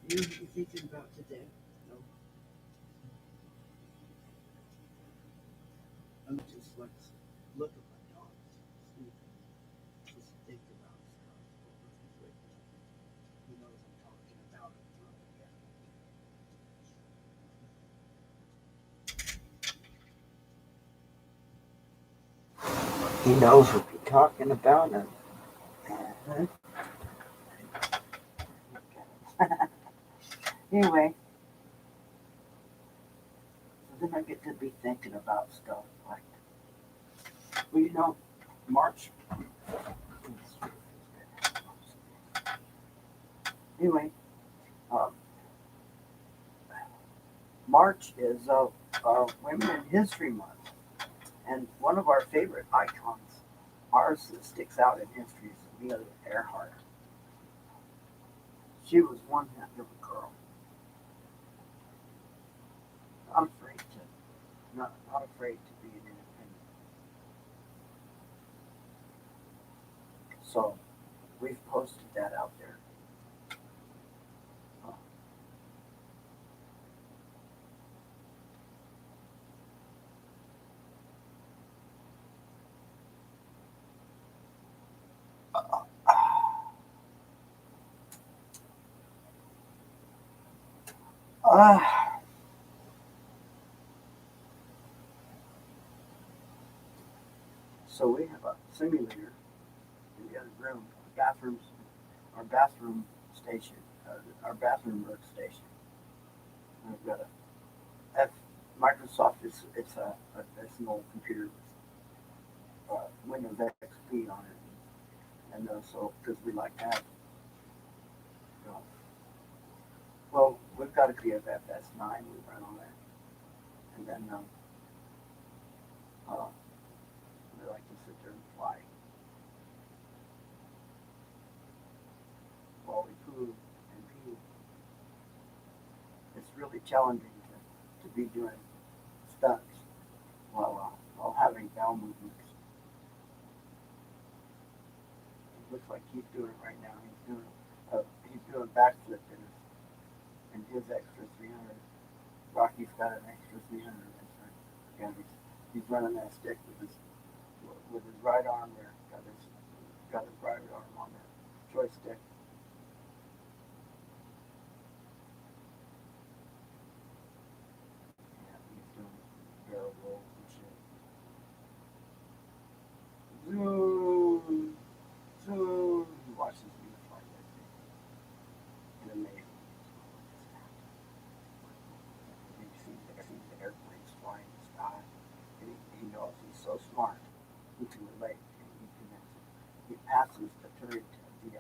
You thinking about today? No, I'm just like look at my dogs. See, just think about stuff. He knows I'm talking about it. He knows what we're talking about. And, anyway, so then I get to be thinking about stuff like, well, March. Anyway, um, March is Women in History Month, and one of our favorite icons, ours that sticks out in history, is Amelia Earhart. She was one heck of a girl. Not afraid to, not afraid to be an independent. So we've posted that out there. Uh, so we have a simulator in the other room, our bathroom station, our bathroom workstation. We've got a F, Microsoft. It's an old computer with Windows XP on it, and so because we like that, you know, well, we've got a BFFS9 we run on that, and then uh, we like to sit there and fly while we poo and pee. It's really challenging to be doing stunts while having bowel movements. It looks like he's doing it right now. He's doing a backflip in his extra 300. Rocky's got an extra 300. Yeah, he's running that stick with his right arm there. Got his right arm on the joystick. Yeah, he's doing barrel rolls and shit. Zoom, zoom. He watches me fly that thing. And amazing. He sees the airplanes flying in the sky. And he knows he's so smart. He can relate. And he passes the Turing the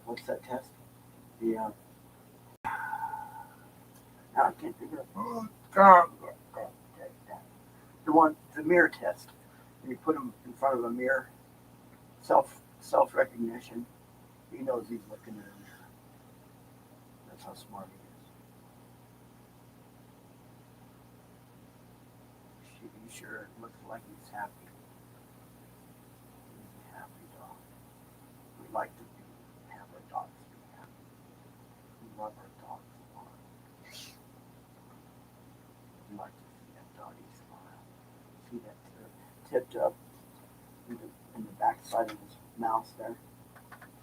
what's that test? The I can't think of it. Oh, God, the mirror test. And you put him in front of a mirror, self recognition. He knows he's looking at a mirror. That's how smart he is. He sure looks like he's happy. He's a happy dog. We like to have our dogs be happy. We love our dogs a lot. We like to see that doggy smile. See that tipped up in the back side of his mouth there.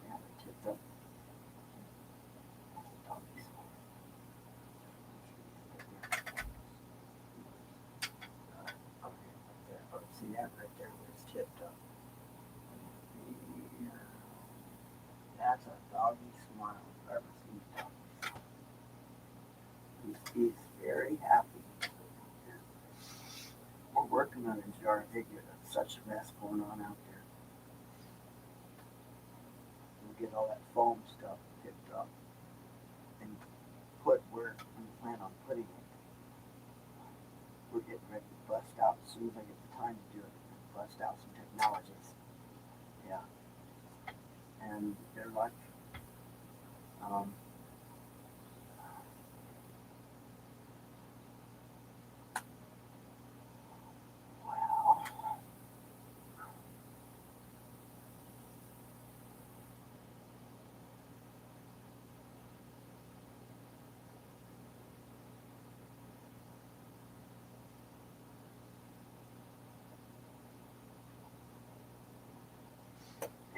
Yeah, they tipped up. That's a doggy smile. See that right there where it's tipped up. Yeah. That's a doggy smile. I've ever seen a doggy smile. He's very happy. We're working on his yard. They get such a mess going on out there. We'll get all that foam stuff picked up and put where we plan on putting it. We're getting ready to bust out as soon as I get the time to do it. Bust out some technologies. Yeah. And they're like, um, well,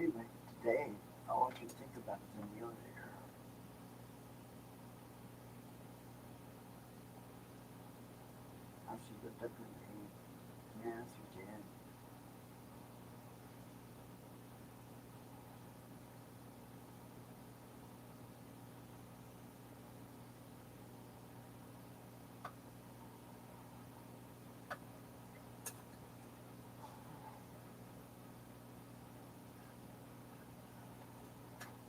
Anyway, today, all I can think about is Amelia Earhart. How she lived up her name. Yes, she did.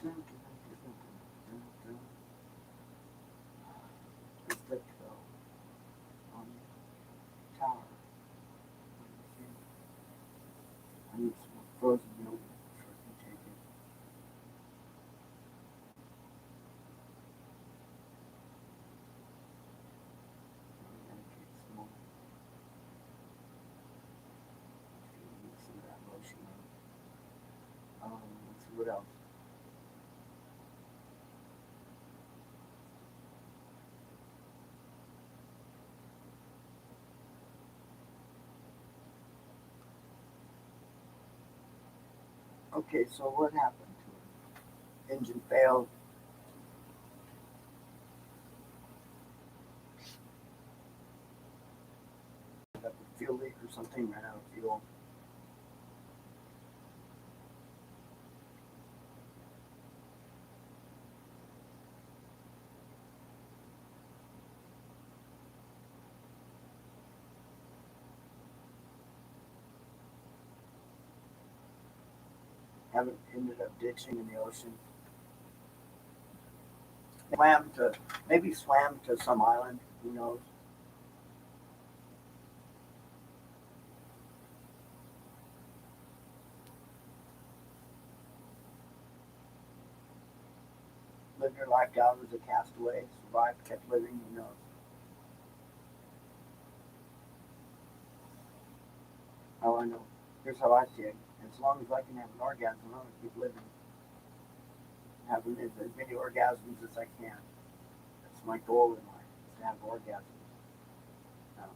Dun, dun, dun, dun, dun, dun, dun. It's the bell on the tower. I need some frozen milk before I can take it. I'm gonna get some more. Get some of that lotion on. Let's see what else. Okay, so what happened to it? Engine failed. Got the fuel leak or something, ran out of fuel. Haven't ended up ditching in the ocean. Maybe swam to some island, who knows? Lived her life out as a castaway, survived, kept living, who knows? How I know. Here's how I see it. As long as I can have an orgasm, I'm gonna keep living. Having as many orgasms as I can. That's my goal in life, is to have orgasms. Uh,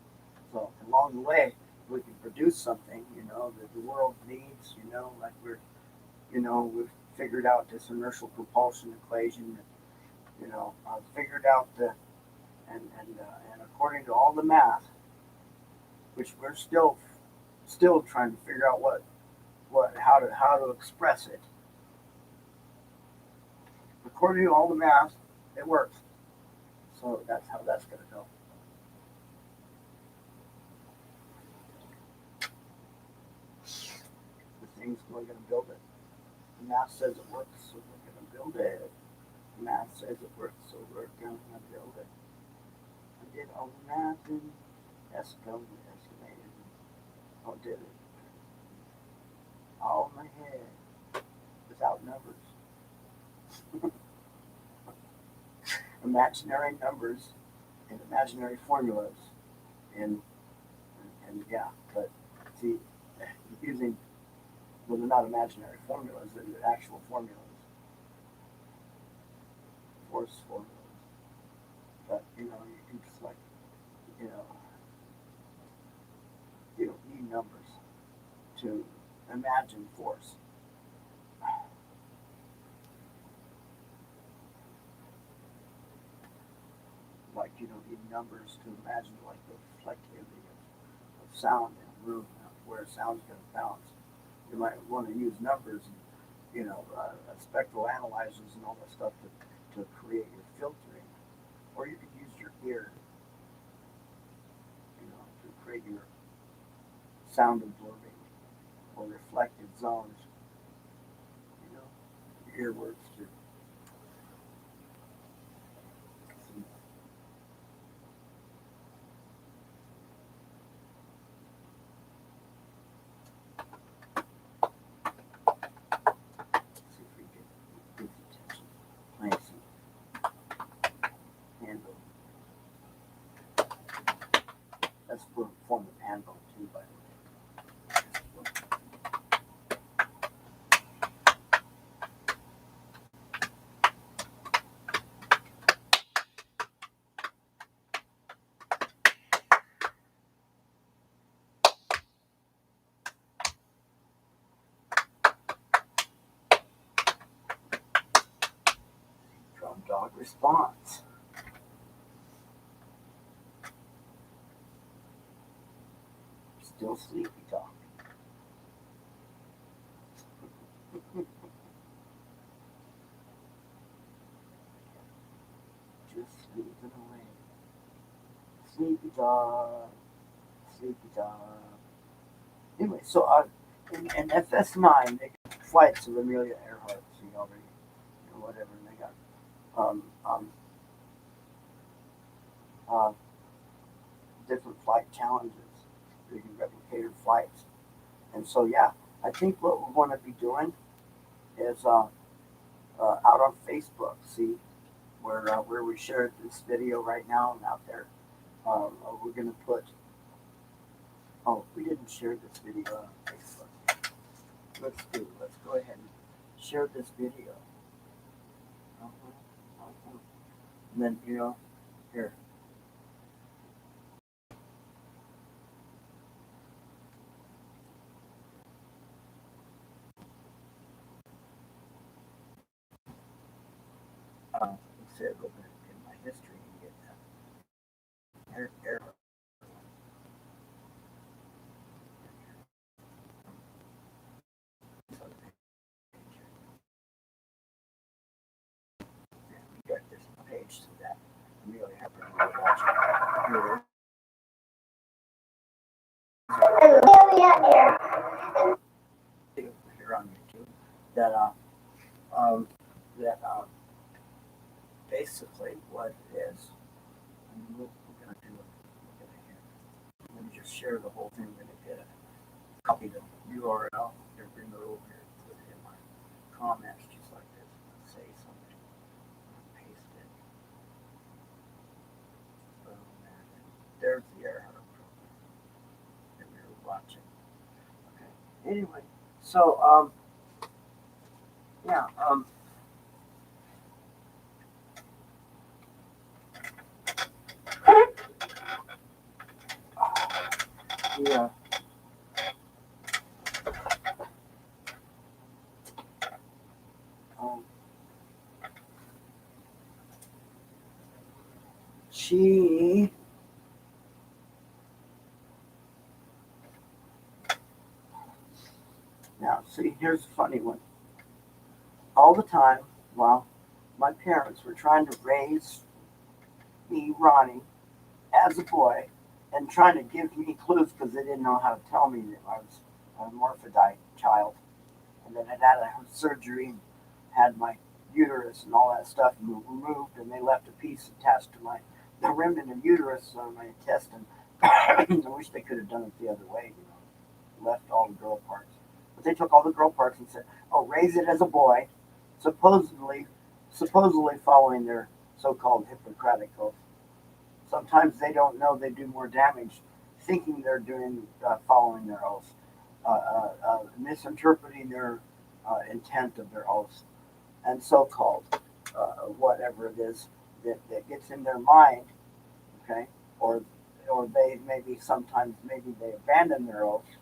so along the way, we can produce something, that the world needs, like we've figured out this inertial propulsion equation, figured out and according to all the math, which we're still trying to figure out how to express it. According to all the math, it works. So that's how that's gonna go. The thing's we're gonna build it. The math says it works, so we're gonna build it. The math says it works, so we're gonna build it. I did all the math and estimated. Oh, did it all in my head without numbers. Imaginary numbers and imaginary formulas, and yeah, but see, using well, they're not imaginary formulas; they're actual formulas, force formulas. But you can just like you know, you don't need numbers to imagine force. Like you don't need numbers to imagine like the reflectivity of sound in a room where sound's going to bounce. You might want to use numbers and spectral analyzers and all that stuff to create your filtering, or you could use your ear, to create your sound absorbing or reflected zones. Your ear works too. See if we get his attention. Playing some handle. That's a form of handle too, by the way. dog response. Still sleepy dog. Just sleeping away. Sleepy dog. Sleepy dog. Anyway, so in FS9, they got flights of Amelia Earhart, see already, whatever, and they got um, um, uh, different flight challenges. You can replicate her flights. And so, yeah, I think what we want to be doing is out on Facebook, see, where we shared this video right now and out there. We're going to put, oh, we didn't share this video on Facebook. Let's go ahead and share this video. And then, here. Let's say a little bit in my history and get that. Air. We got this page so that Amelia Earhart. Amelia Earhart. Here on YouTube that that basically what it is. And we're gonna do it. Let me just share the whole thing. We're gonna get a copy the URL. Here, bring it over here. Put it in my comments just like this. Say something. Paste it. Boom. There's the Earhart program that we were watching. Okay. Anyway, so yeah. Yeah. Um, she now see here's a funny one. All the time, while my parents were trying to raise me, Ronnie, as a boy, and trying to give me clues because they didn't know how to tell me that I was a morphodite child, and then I had a surgery, and had my uterus and all that stuff removed, and they left a piece attached to the remnant of uterus on my intestine. I wish they could have done it the other way, left all the girl parts. But they took all the girl parts and said, "Oh, raise it as a boy," supposedly, supposedly following their so-called Hippocratic oath. Sometimes they don't know they do more damage, thinking they're doing following their oath, misinterpreting their intent of their oath, and so-called whatever it is that gets in their mind, okay, or they maybe sometimes maybe they abandon their oath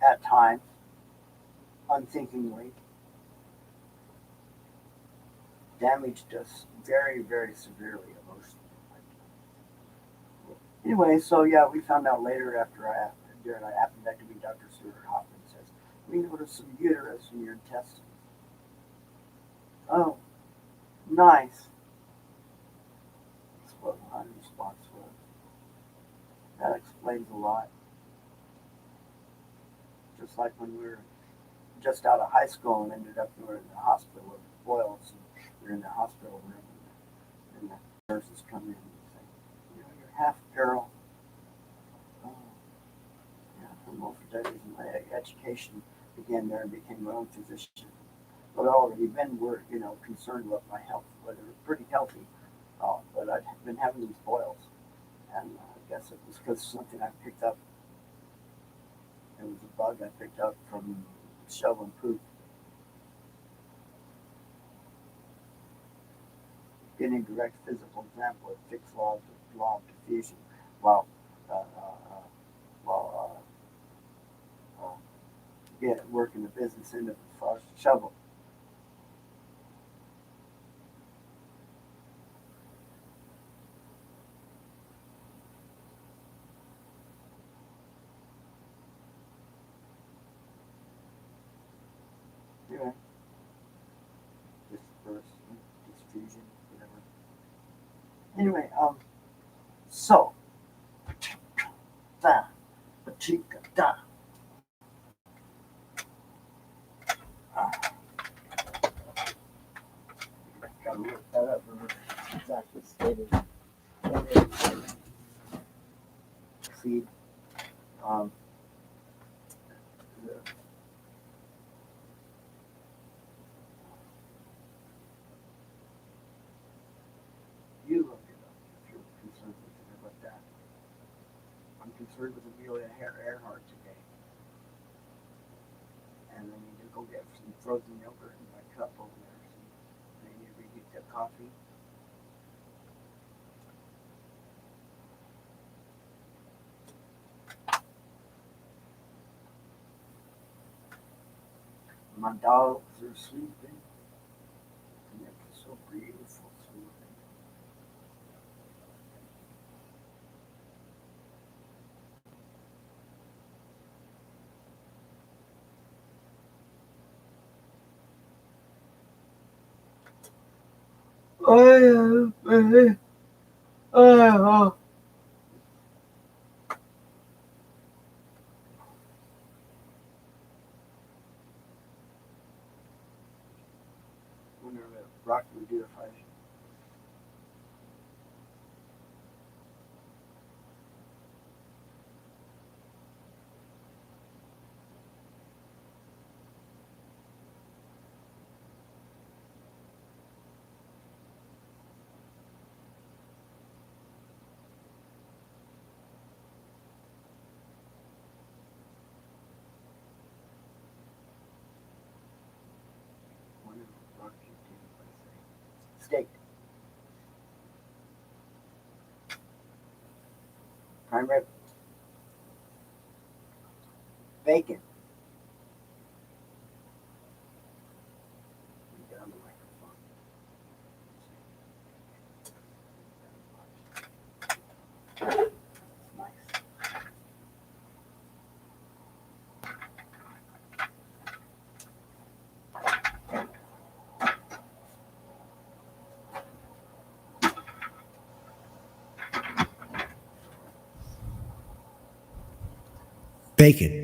at times unthinkingly, damaged us very very severely emotionally. Anyway, so yeah, we found out later after during our appendectomy, Dr. Stuart Hoffman says we noticed some uterus in your intestines. Oh, nice. That's what my response was. That explains a lot. Just like when we were just out of high school and ended up we were in the hospital with boils, and we were in the hospital room, and the nurses come in and say, you're half girl. Oh, yeah, for most of that reason, my education began there and became my own physician. But I'd already been, concerned with my health, whether it was pretty healthy, but I'd been having these boils, and I guess it was because something I picked up. It was a bug I picked up from shoveling poop. Getting direct physical example of fixed law of diffusion while uh, uh, while working the business end of the shovel. Anyway, so da, chica da. Gotta look that up. It's actually stated. See, um, the, you look it up if you're concerned with it about that. I'm concerned with Amelia Earhart today, and I need to go get some frozen yogurt in my cup over there. So I need to reheat the coffee. My dogs are sleeping, and it's so beautiful sleeping. Oh, whenever that rock would do if I whenever rock would do if I say steak, prime rib, bacon. Get on the microphone. Nice. Bacon,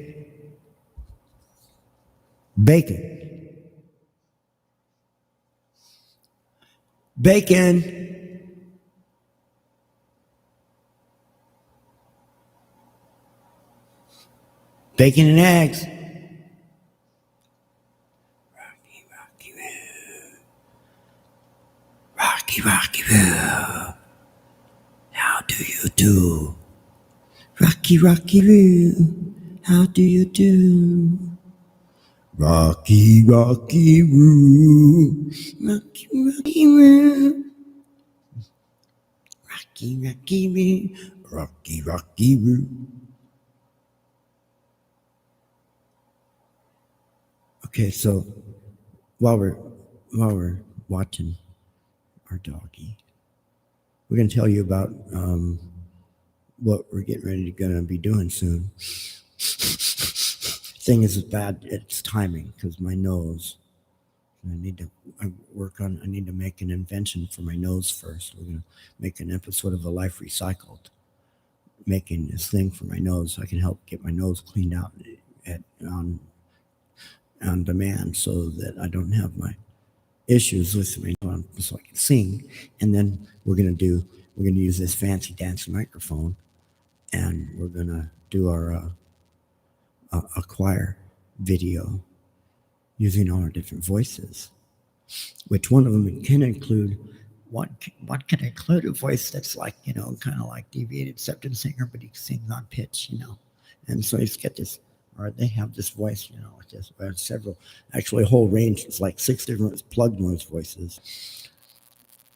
bacon, bacon, bacon and eggs. Rocky, Rocky Road, Rocky, Rocky Road. How do you do? Rocky, Rocky Road. How do you do? Rocky, Rocky Road, Rocky, Rocky Road, Rocky, Rocky Road, Rocky, Rocky Road. Okay, so while we're watching our doggy, we're gonna tell you about what we're getting ready to gonna be doing soon. Thing is bad. It's timing because my nose. I need to I need to make an invention for my nose first. We're gonna make an episode of A Life Recycled, making this thing for my nose. So I can help get my nose cleaned out at on demand, so that I don't have my issues with me, so I can sing. And then we're gonna use this fancy dancy microphone, and we're gonna do our a choir video using all our different voices. Which one of them can include? What can include a voice that's like, kind of like deviated septum singer, but he sings on pitch, and so he's got this, or they have this voice, like this. Several, actually, a whole range. It's like 6 different plug noise voices,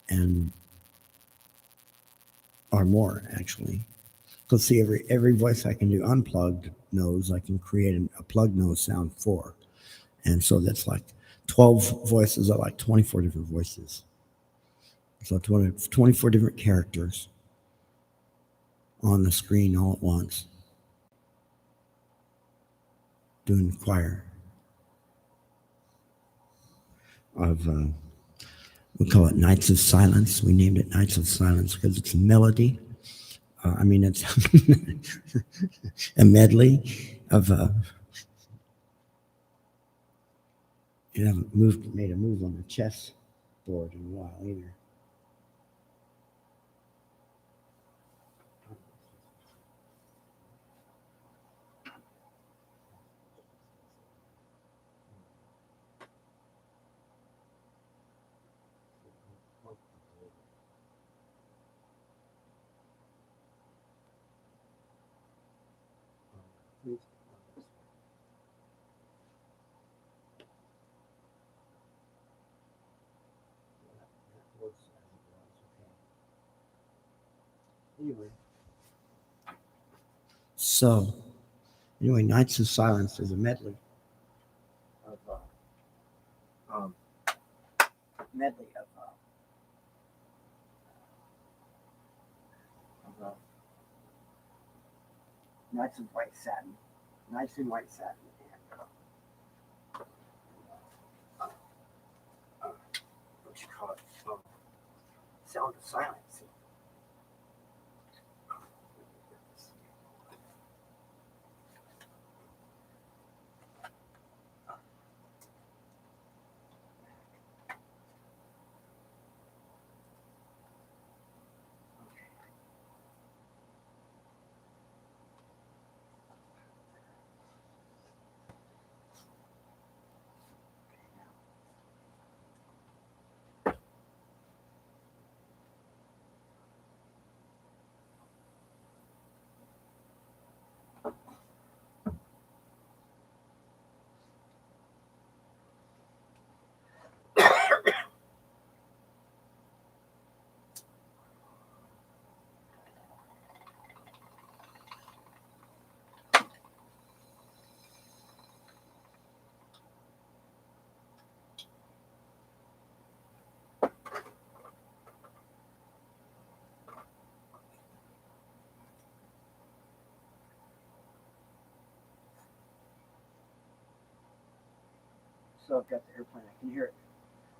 and or more actually. Because see, every voice I can do unplugged nose, I can create a plug nose sound for, and so that's like 12 voices are like 24 different voices. So 24 different characters on the screen all at once doing choir of We call it Nights of Silence. We named it Nights of Silence because it's a melody. It's a medley of you haven't made a move on the chess board in a while either. Anyway, Nights of Silence is a medley of Nights of White Satin, Nights in White Satin, and what you call it, Sound of Silence. So I've got the airplane. I can hear it.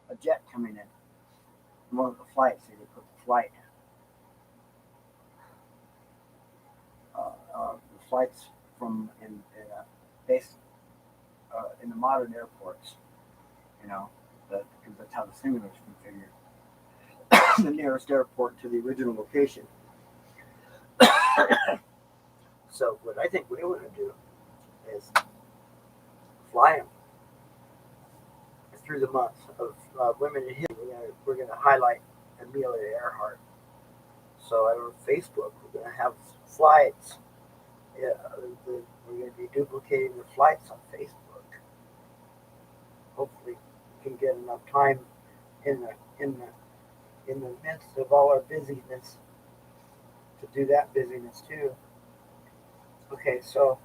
A jet coming in. One of the flights. They put the flight. The flights from in base in the modern airports. Because that's how the simulators configured. The nearest airport to the original location. So what I think we want to do is fly them through the month of women in history. We're going to highlight Amelia Earhart. So on Facebook, we're going to have flights. Yeah, we're going to be duplicating the flights on Facebook. Hopefully, we can get enough time in the midst of all our busyness to do that busyness too. Okay, so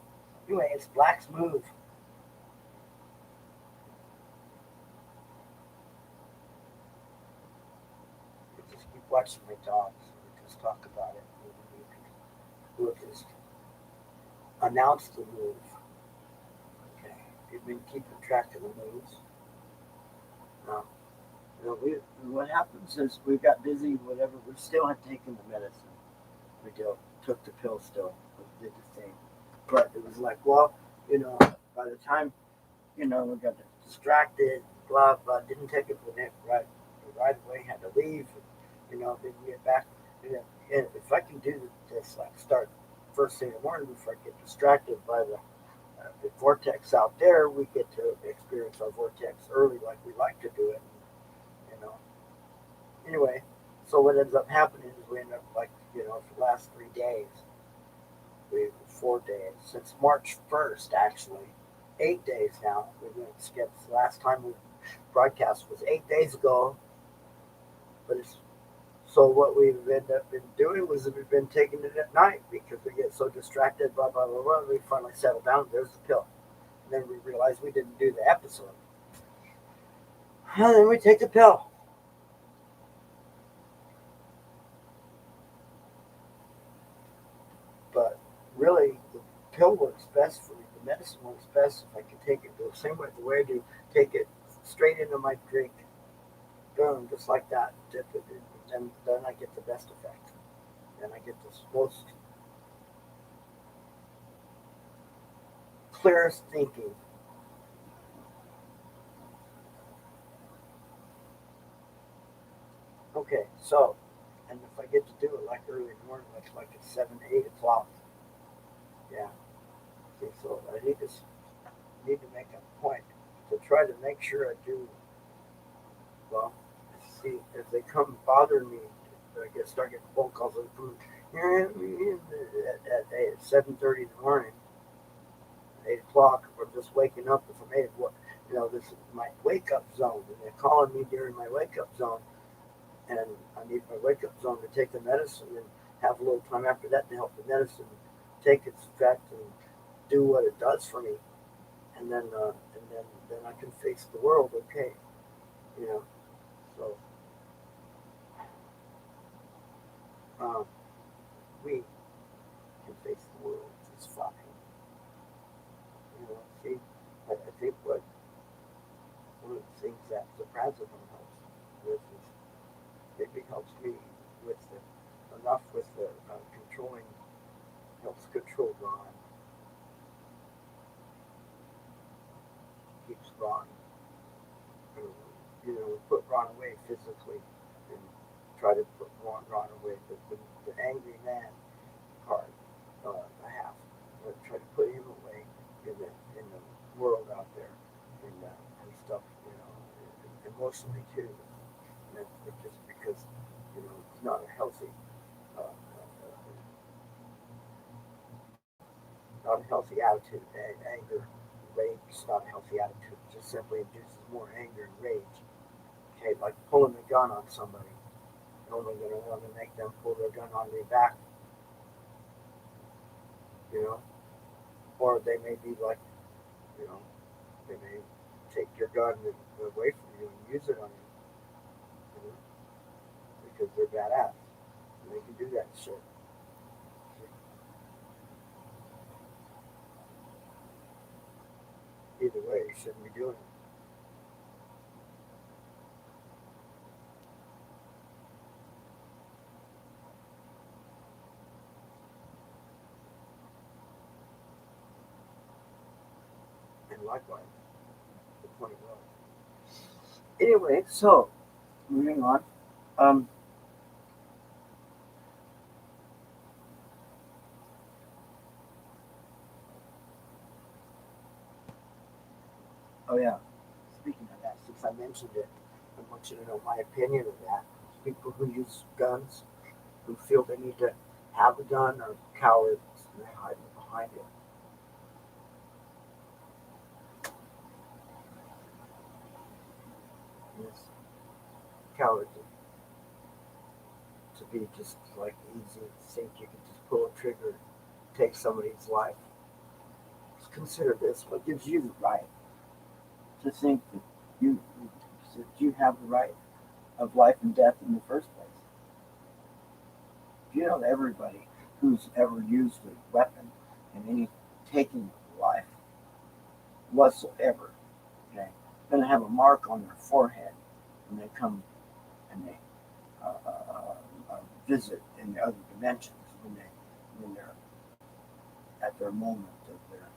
anyway, it's Black's move. Just keep watching my dogs. We'll just talk about it. We'll just announce the move. Okay, you've been keeping track of the moves. Now, what happens is we got busy, whatever. We still have taken the medicine. We took the pill still. We did the thing. But it was like, well, by the time, we got distracted, blah, blah, didn't take it right away, had to leave, then get back. And if I can do this, like start first thing in the morning before I get distracted by the vortex out there, we get to experience our vortex early like we like to do it. Anyway, so what ends up happening is we end up for the last 3 days, 4 days, since March 1st actually, 8 days now. We're going to skip. The last time we broadcast was 8 days ago, but so what we've ended up doing was we've been taking it at night because we get so distracted, blah, blah, blah, blah. We finally settle down. There's the pill. And then we realize we didn't do the episode. And then we take the pill. But really, the pill works best for me. The medicine works best if I can take it the same way I do, take it straight into my drink. boom, just like that, dip it, and then I get the best effect. And I get the most clearest thinking. Okay, so, and if I get to do it like early in the morning, like at 7, 8 o'clock, yeah. Okay, so I need to make a point to try to make sure I do well. See if they come bother me, I start getting phone calls like at 7:30 in the morning, 8 o'clock, or just waking up. If I'm this is my wake up zone, and they're calling me during my wake up zone, and I need my wake up zone to take the medicine and have a little time after that to help the medicine take its effect and do what it does for me, and then I can face the world. Okay, you know. So um, we can face the world just fine. See, I think what one of the things that the president helps with is maybe helps me with enough with the controlling, helps control Ron, keeps Ron, put Ron away physically and try to put Ron away. The angry man part, I have try to put him away in the world out there and stuff, emotionally too. And just because it's not a healthy, not a healthy attitude. Anger, rage is not a healthy attitude. It just simply induces more anger and rage. Okay, like pulling a gun on somebody. You're only going to want to make them pull their gun on their back, you know, or they may be like, you know, they may take your gun away from you and use it on you, because they're badass. And they can do that shit. Either way, you shouldn't be doing it. And likewise, the point was. Anyway, so moving on. Um, oh yeah. Speaking of that, since I mentioned it, I want you to know my opinion of that. People who use guns, who feel they need to have a gun, are cowards and they hide behind it. Yes, cowards to be just like easy to think you can just pull a trigger, take somebody's life. Just consider this: what gives you the right to think you that you have the right of life and death in the first place? You know, everybody who's ever used a weapon in any taking of life whatsoever, okay, going to have a mark on their forehead when they come and they visit in the other dimensions when they're at their moment of their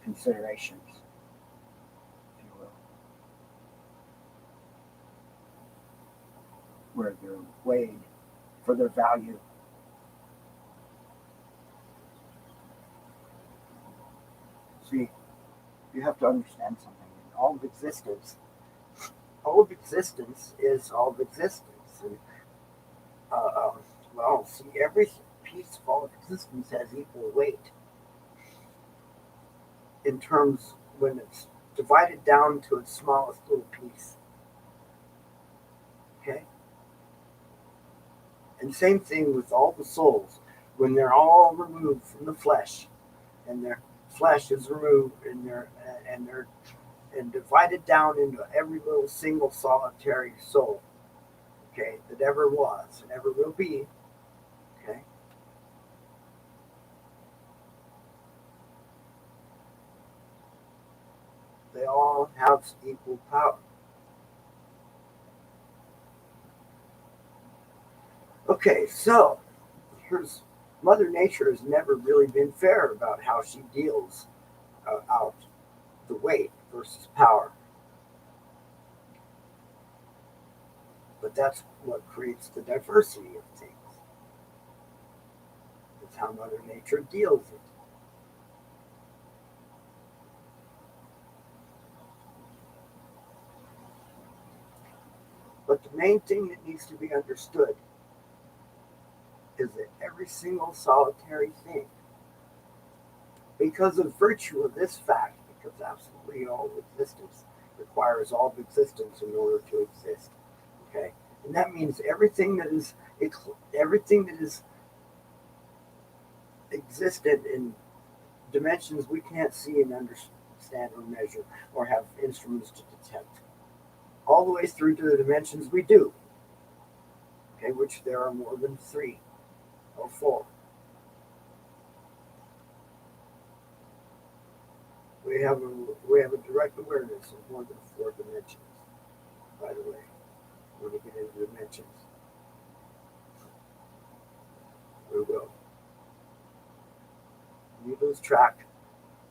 considerations, if you will, where they're weighed for their value. See, you have to understand something. All of existence is all of existence. And, uh, um, well, see, every piece of all of existence has equal weight in terms when it's divided down to its smallest little piece. Okay? And same thing with all the souls. When they're all removed from the flesh, and their flesh is removed, and divided down into every little single solitary soul, okay, that ever was and ever will be, okay, they all have equal power. Okay, so here's Mother Nature has never really been fair about how she deals out the weight versus power. But that's what creates the diversity of things. It's how Mother Nature deals it. But the main thing that needs to be understood is that every single solitary thing, because of virtue of this fact, because absolutely all existence requires all existence in order to exist. Okay, and that means everything that is existed in dimensions we can't see and understand or measure or have instruments to detect, all the way through to the dimensions we do. Okay, which there are more than three or four. We have a direct awareness of more than four dimensions. By the way, when we get into dimensions, we will. When you lose track,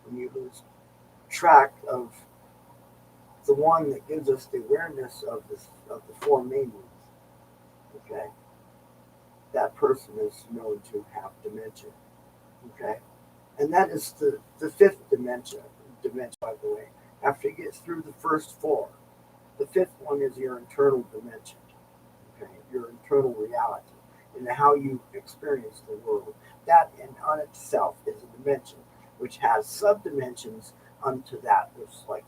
when you lose track of the one that gives us the awareness of the four main ones, okay, that person is known to have dementia. Okay, and that is the fifth dimension. Dimension, by the way. After you get through the first four, the fifth one is your internal dimension. Okay, your internal reality and how you experience the world. That in on itself is a dimension which has subdimensions unto that, which like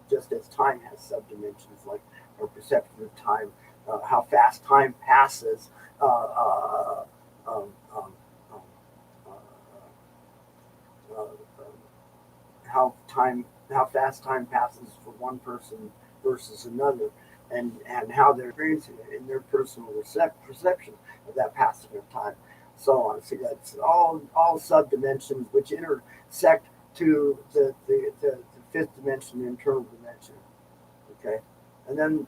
just as time has subdimensions, like our perception of time, how fast time passes, um, um, um, uh, uh, how fast time passes for one person versus another, and how they're experiencing it in their personal perception of that passing of time, so on. So that's all subdimensions which intersect to the fifth dimension, the internal dimension. Okay, and then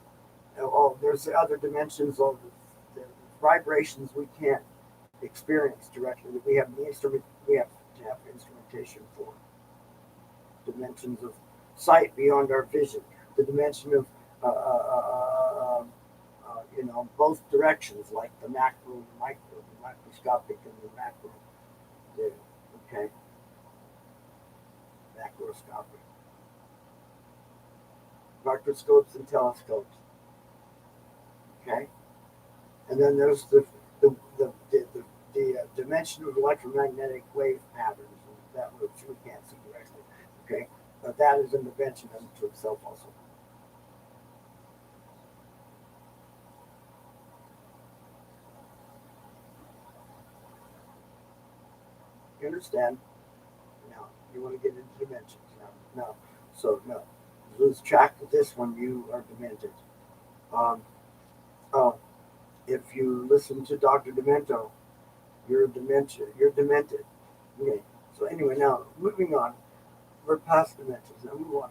there's the other dimensions of the vibrations we can't experience directly. We have to have instrumentation for dimensions of sight beyond our vision, the dimension of both directions, like the macro and the micro, the microscopic and the macro. The, okay, macroscopic, microscopes and telescopes. Okay, and then there's the dimension of electromagnetic wave patterns that which we can't see directly. Okay, but that is an invention unto itself also. You understand? Now you want to get into dimensions. Now, so no, lose track of this one. You are demented. Um, oh, if you listen to Dr. Demento, you're dementia. You're demented. Okay. So anyway, now moving on. We're past dimensions. Now move on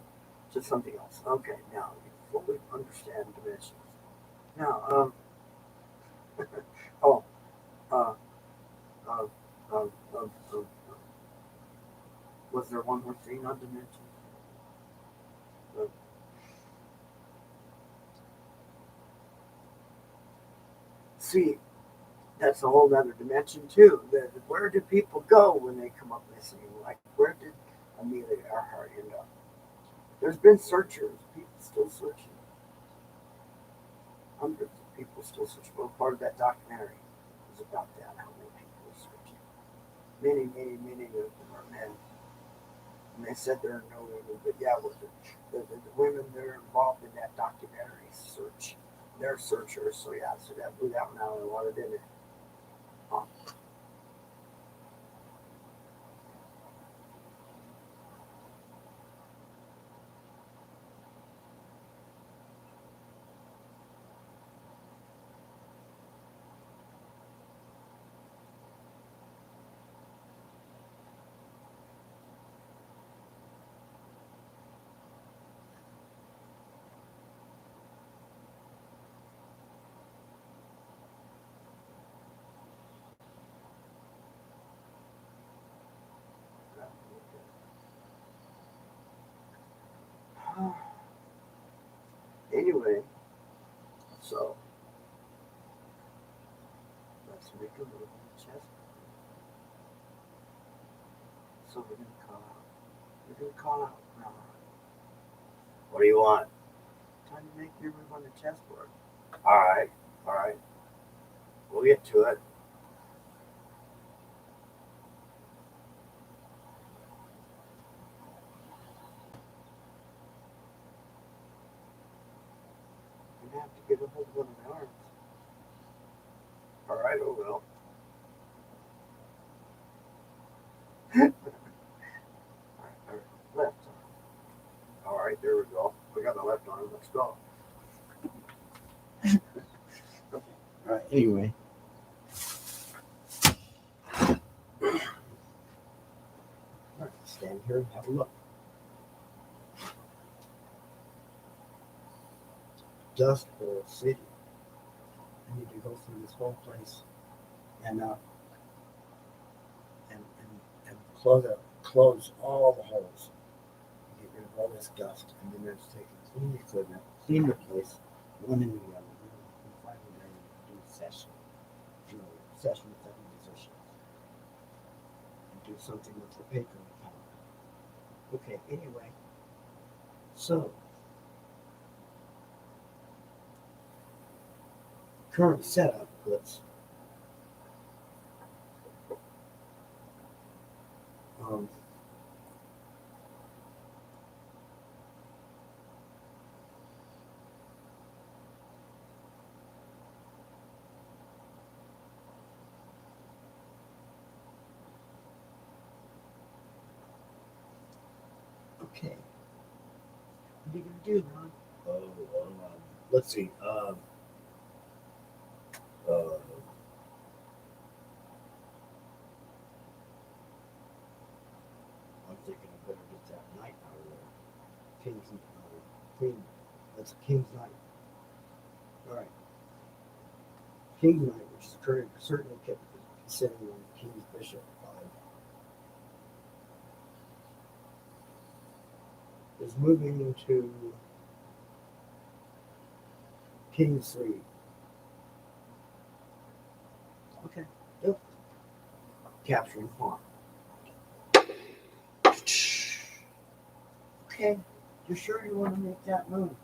to something else. Okay. Now you fully understand dimensions. Now, oh, uh, uh, was there one more thing on dimensions? Uh, see, that's a whole other dimension too. Where do people go when they come up missing? Like, where did Amelia Earhart end up? There's been searchers, people still searching. Hundreds of people still searching. Well, part of that documentary is about that, how many people are searching. Many of them are men. And they said there are no women, but yeah, well, the women that are involved in that documentary search. They're searchers, so yeah, so that blew that one out of the water, didn't it? Um, anyway, so let's make a little chest. So we're gonna call out. We're gonna call out. What do you want? Time to make your move on the chessboard. All right, all right. We'll get to it. I'm gonna have to get a hold of one of my arms. All right, I will. All right, left arm. All right, there we go. We got the left arm. Let's go. All right. Anyway. All right, stand here and have a look. Dust Bowl City. I need to go through this whole place and close all the holes. Get rid of all this dust, and then let's take and clean the equipment, clean the place, one and the other. And finally, then do a session. Do a session with that musician. And do something with the paper account. Okay, anyway. So current setup puts okay. What are you gonna do, Ron? Let's see. I'm thinking I better get that knight out of there. King's queen. That's a king's knight. All right. King's knight, which is certainly kept considering on king's bishop 5, is moving into king's 3. Okay. Yep. Capturing pawn. Okay. You sure you want to make that move?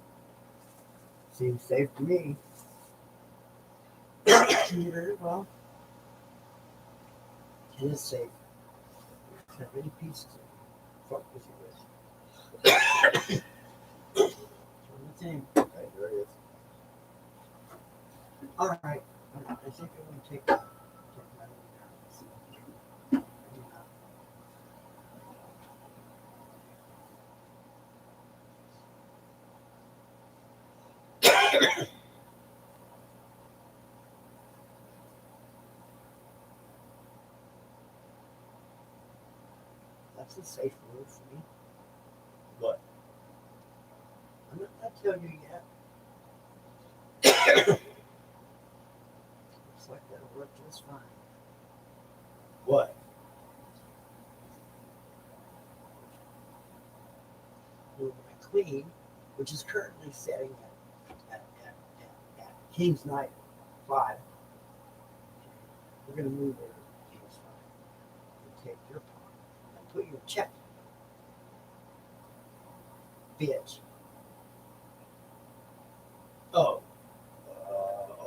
Seems safe to me. Very well. It is safe. Have any pieces of it. Fuck with you with. Okay, there it is. All right. I think I'm going to take my move down. That's a safe move for me. What? I'm not going to tell you yet. Looks like that'll work just fine. What? Move my queen, which is currently setting at King's Knight 5. We're going to move over to King's 5 and take your pawn and put your check. Bitch. Oh.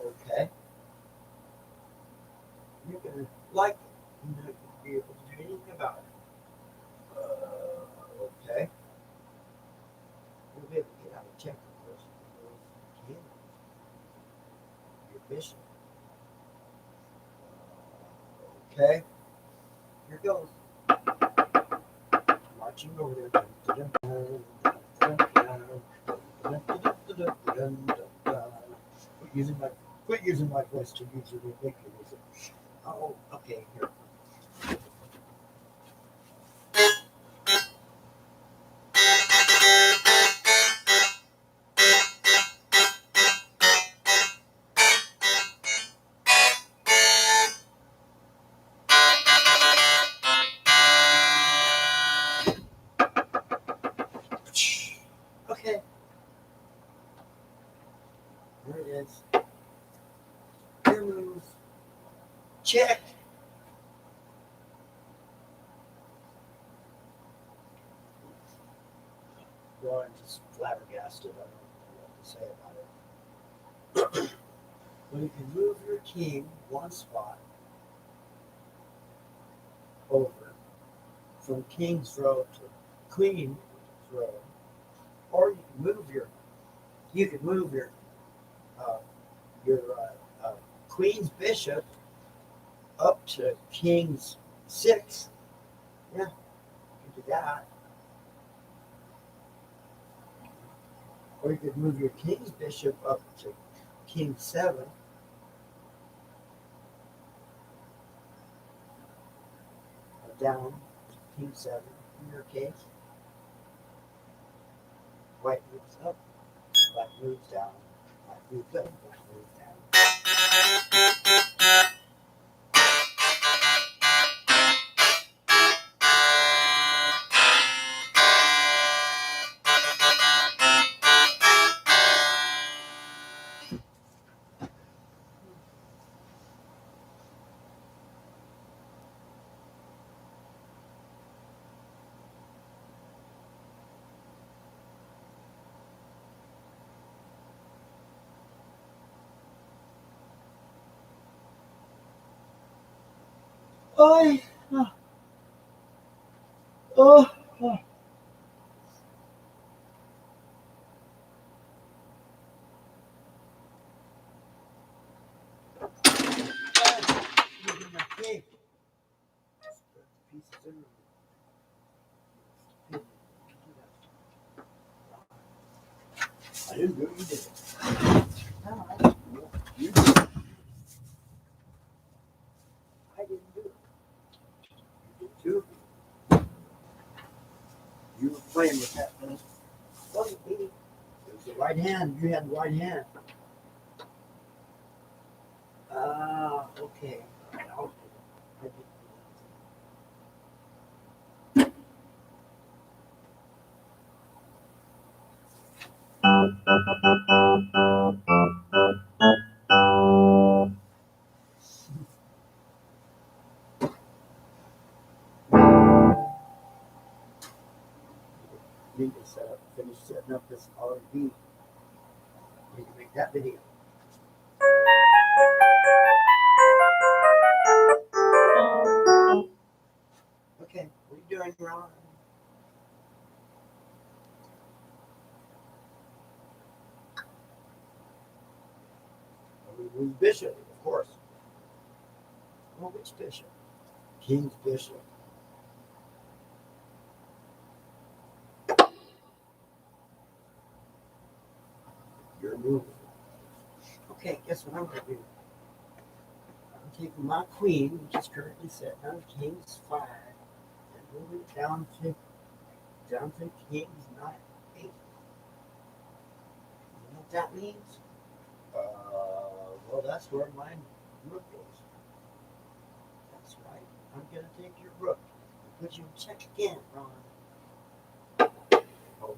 Okay. You're going to like it. You're not going to be able to do anything about it. Okay. You'll be able to get out of check, of course. You can. Your bishop. Okay. Here goes. Marching over there. Quit using my voice to use your ridiculous. Oh, okay, here. Okay. Check. Well, I'm just flabbergasted. I don't know what to say about it. Well, you can move your king one spot over from king's row to queen's row, or you can move uh, your queen's bishop up to king's six. Yeah, you can do that. Or you could move your king's bishop up to king seven. Or down to king seven in your case. White moves up, black moves down, black moves up, black moves down. Oh, oh, oh. Okay. I didn't do it, you did it. No, you did it. I didn't do it. You did too. You were playing with that, man. Wasn't me. It was the right hand. You had the right hand. Ah, okay. All right, I'll do it. I did need to finish setting up this R&B. Need to make that video. Okay, what are you doing, Ron? Who's bishop, of course. Well, which bishop? King's bishop. You're moving. Okay, guess what I'm going to do? I'm taking my queen, which is currently sitting on king's 5, and moving it down to king's 9, 8. You know what that means? Well, that's where my rook is. That's right. I'm going to take your rook and put you in check again, Ron. Oh,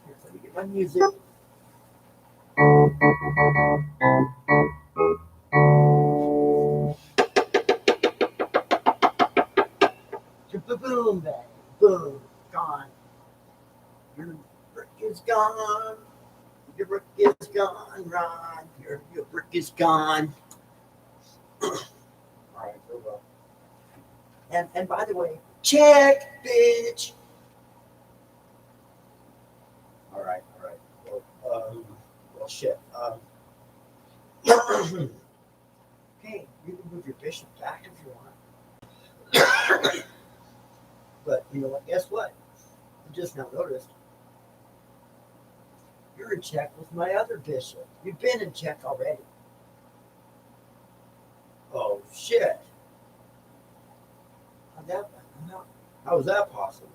here, let me get my music. Boom, bang, boom, gone. Your rook is gone. Your rook is gone, Ron. Your rook is gone. All right, very well. And by the way, check, bitch. All right. Well, shit. Okay, you can move your bishop back if you want. But you know what? Guess what? I just now noticed you're in check with my other bishop. You've been in check already. Oh shit! How was that possible?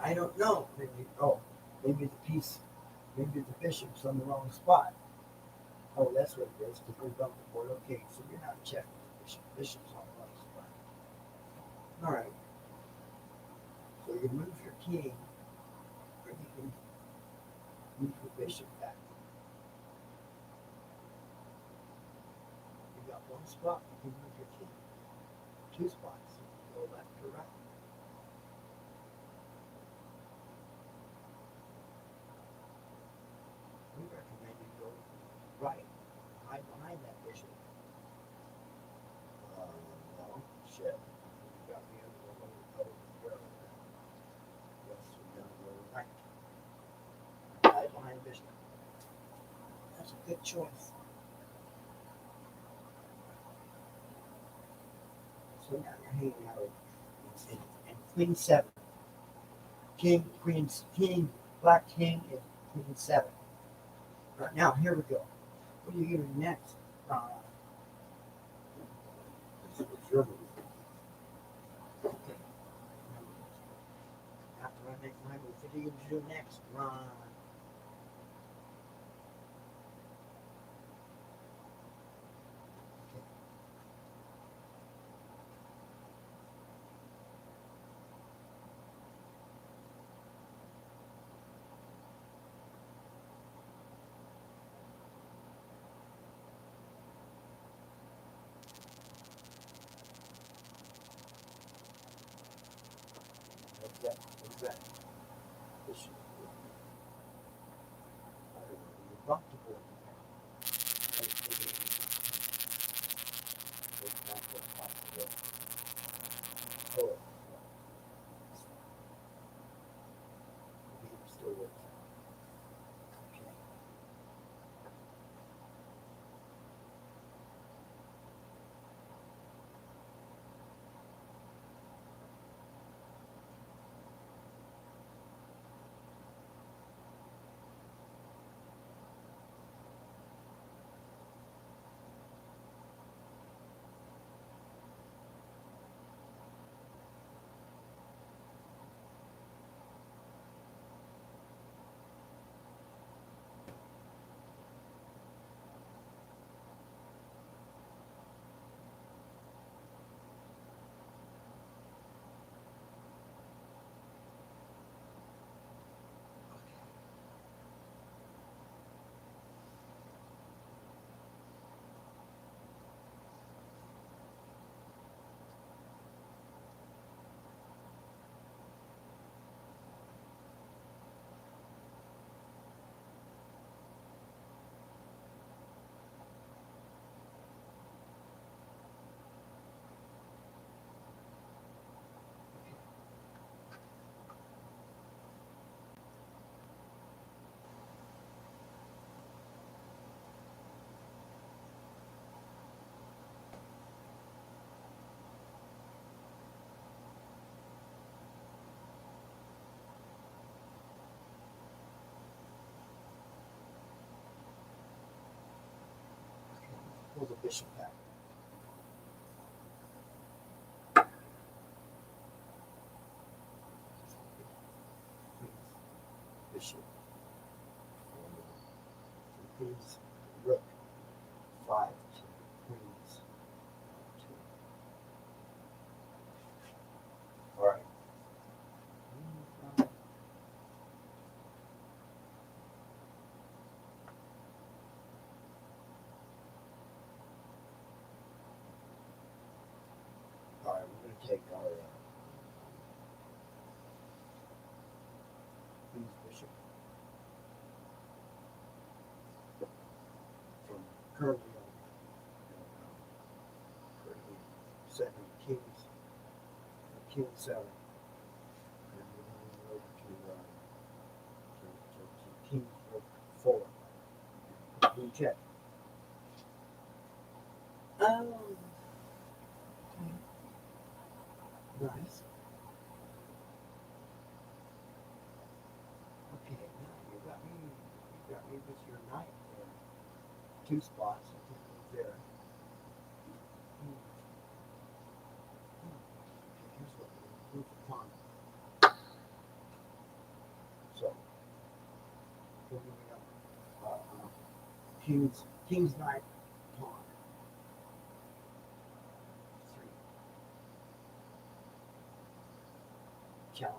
I don't know. Maybe the bishop's on the wrong spot. Oh, that's what it is. To move up the board. Okay, so you're not checking the bishop. Bishop's on the wrong spot. All right. So you move your king, or you can move your bishop back. one spot, you can move your king. 2 spots, you can go left or right. We recommend you go right, hide behind that bishop. No, shit. You got me under the lower there. Yes, we're gonna go right. Hide behind the bishop. That's a good choice. So now you're hanging out and queen 7. King, queen, king, black king, and queen 7. Right now, here we go. What are you doing next? This is your move. Okay. After I make my move, what are you going to do next? Run. What's that? What's that? This should be good. I don't know. You bumped the board. Let's take it easy. Let's not get off the board. Oh, the game still works out. Okay. Pull the bishop back. Bishop. Queens, rook. 5 to queens. 2. All right. All right, we're going to take our queen's bishop from currently setting kings, king 7, and we're going over to king 4, queen check. Oh, okay. Nice. Okay, now you got me with your knight there. 2 spots, I can move there. Okay, here's what we're going to move the pawn. So, we're moving up. King's knight, pawn. 3. Challenge.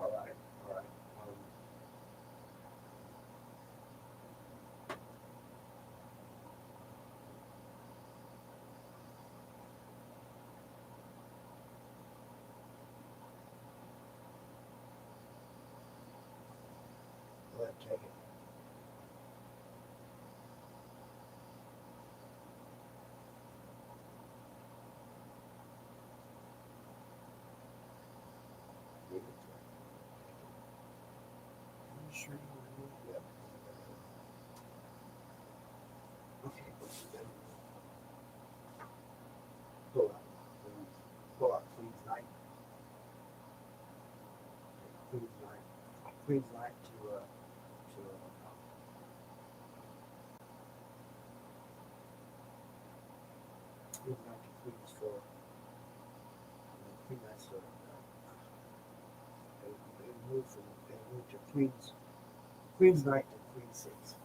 All right. take it. Leave it there. Are you sure you want to move? Yep. Okay, then pull out Queen's Knight. Queen's Knight to Queen's Knight to Queen's 4. Queen Knight's they move to Queen's Knight to Queen 6.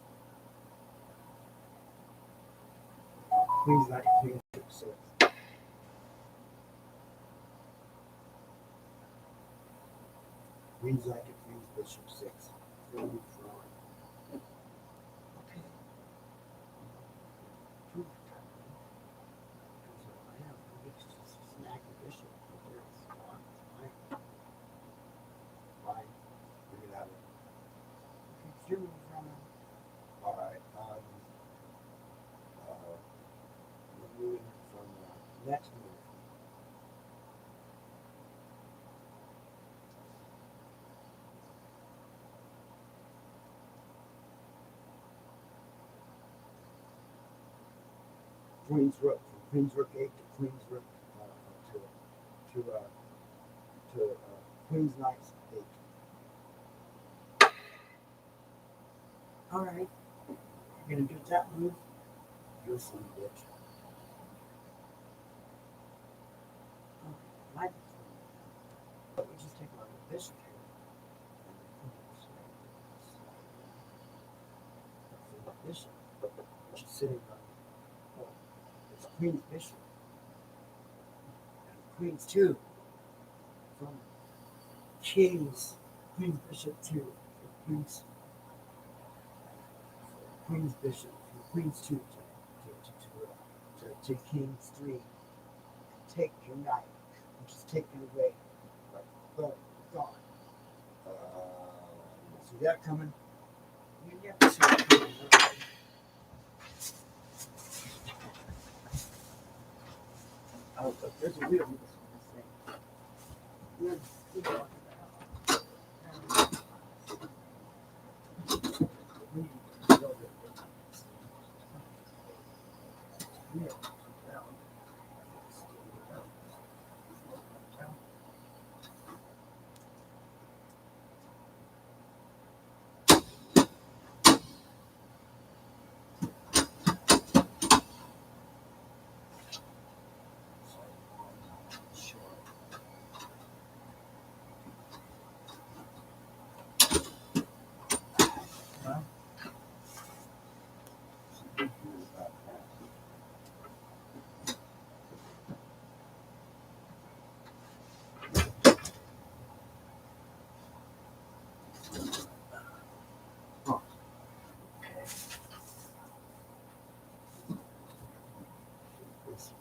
Queen's Knight to Queen 6. Queen's Knight to Queen's Bishop 6. Okay. Snag the bishop. Fine. Bring it out. Okay, you're moving from it. Alright. We're moving from next move. Queen's Rook, from Queen's Rook 8 to Queen's Rook to Queen's Knight 8. All right, you're gonna do that move. You're some bitch. Okay, but we just take on the bishop here. The bishop, which is sitting on. It's Queen's Bishop. And Queen's 2. From Queen's Bishop 2. Queen's Bishop. From Queen's 2 to King's 3. And take your knight. And just take it away. Like, boom, gone. See that coming? You never see it coming. Oh, but there's a wheel in this thing. Good luck with that. We need to go with it. Yeah.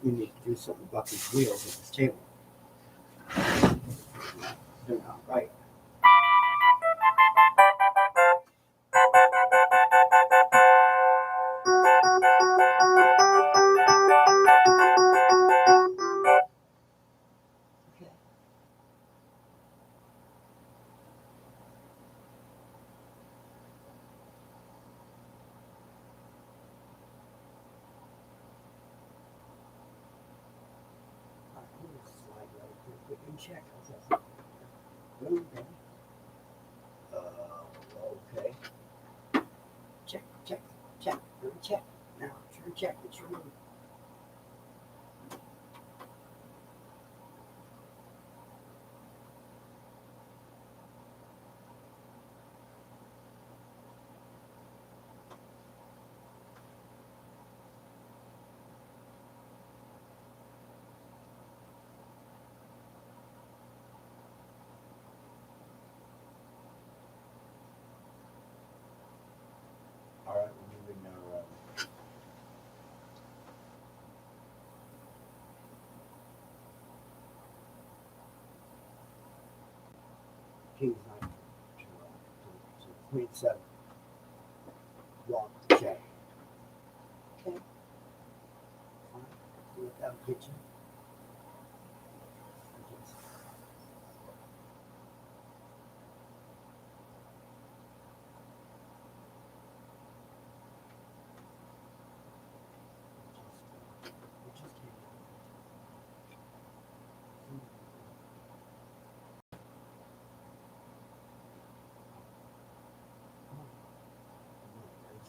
We need to do something about these wheels at this table. They're not right. Okay. Slide right quick and check. Okay. Okay. Check. Check. Now, turn check. It's your move. All right, we're moving now. King's Knight to Queen 7. want to check. Okay. Fine. Let that get you.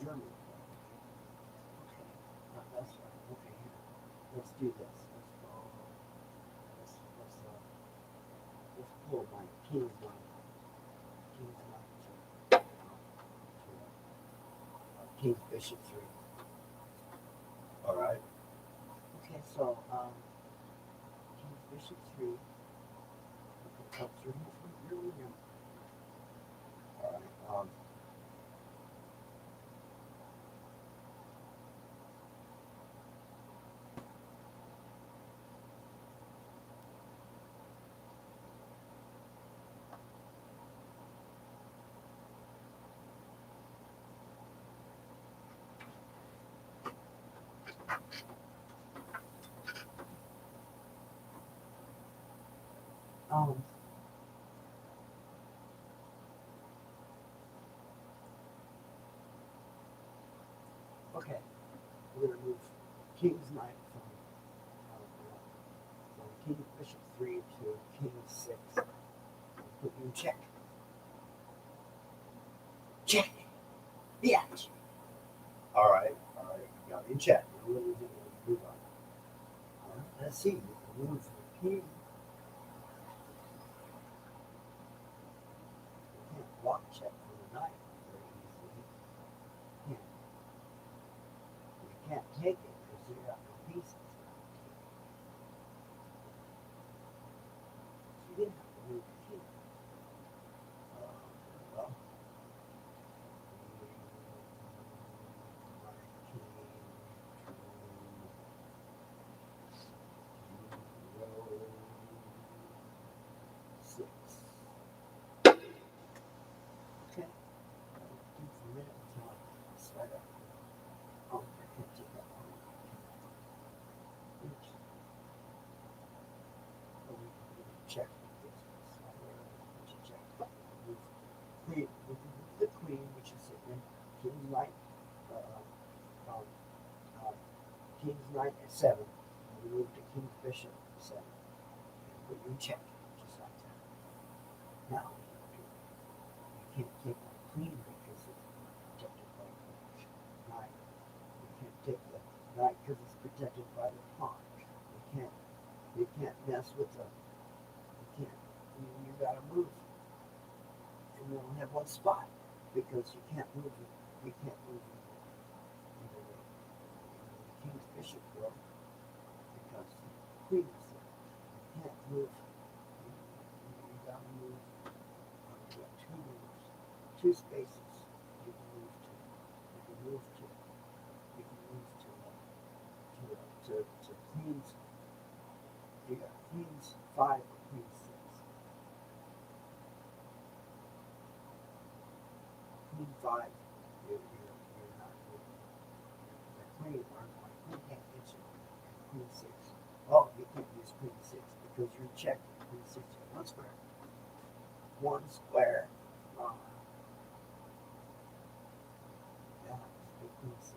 German. Okay, that's right. Okay, here. Let's do this. Let's go. Let's pull my king's knight. King's knight to king's bishop 3. All right. Okay, so king's bishop 3. Okay, up 3. All right. Okay, we're going to move king's knight from king bishop 3 to king 6. Put you in check. Check. The action. All right. Got it in check. Now what do we do? Move on. All right, let's see. We can move the king. We can't block check for the knight very easily. We can't take it because you got no pieces. You didn't have to move the king. Well, six. Okay. For a minute until I start up. Oh, I can't take that one. Oops. Oh, we can check this. Check. Move queen. We can move the queen, which is in king's knight. King's knight at 7. And we move to king's bishop at 7. And put you in check, just like that. Now, you can't take the queen because it's protected by the knight. You can't take the knight because it's protected by the pawn. You can't mess with the. You can't. You gotta move. And we only have one spot because you can't move it. You can't move it. King's bishop will because the queen is there. You can't move. You gotta move. You got 2 moves, 2 spaces. You can move to. You can move to. You can move to queens. You got queens 5 or queen 6. Queen 5. You're not moving. The queen can't get you. Queen 6. Oh, you can't use queen 6 because you're checked. Queen 6. 1 square. 1 square. Yeah, queen 6.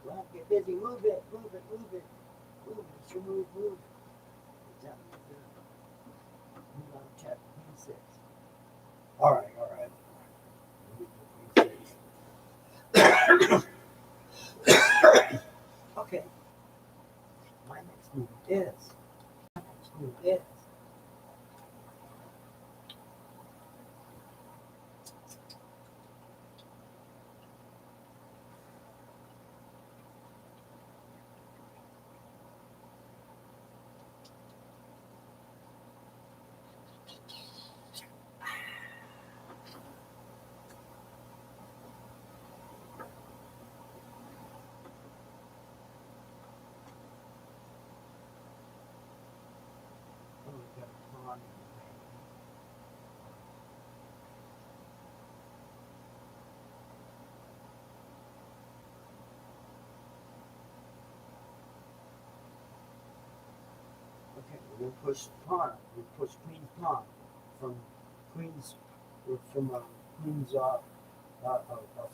Well, get busy. Move it. It's your move. Move on, check. Queen 6. All right. Queen 6. Okay. My next move is. then push pawn. We push queen's pawn from queen's from queen's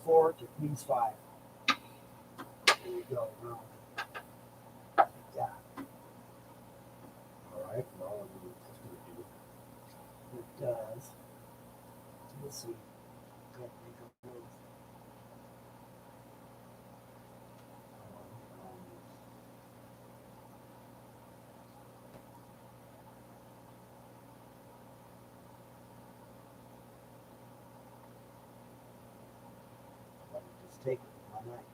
4 to queen's 5. There you go. Yeah, All right. Well, that's going to do. it does. Let's see. Go ahead and make a move. Let me just take it with my knight.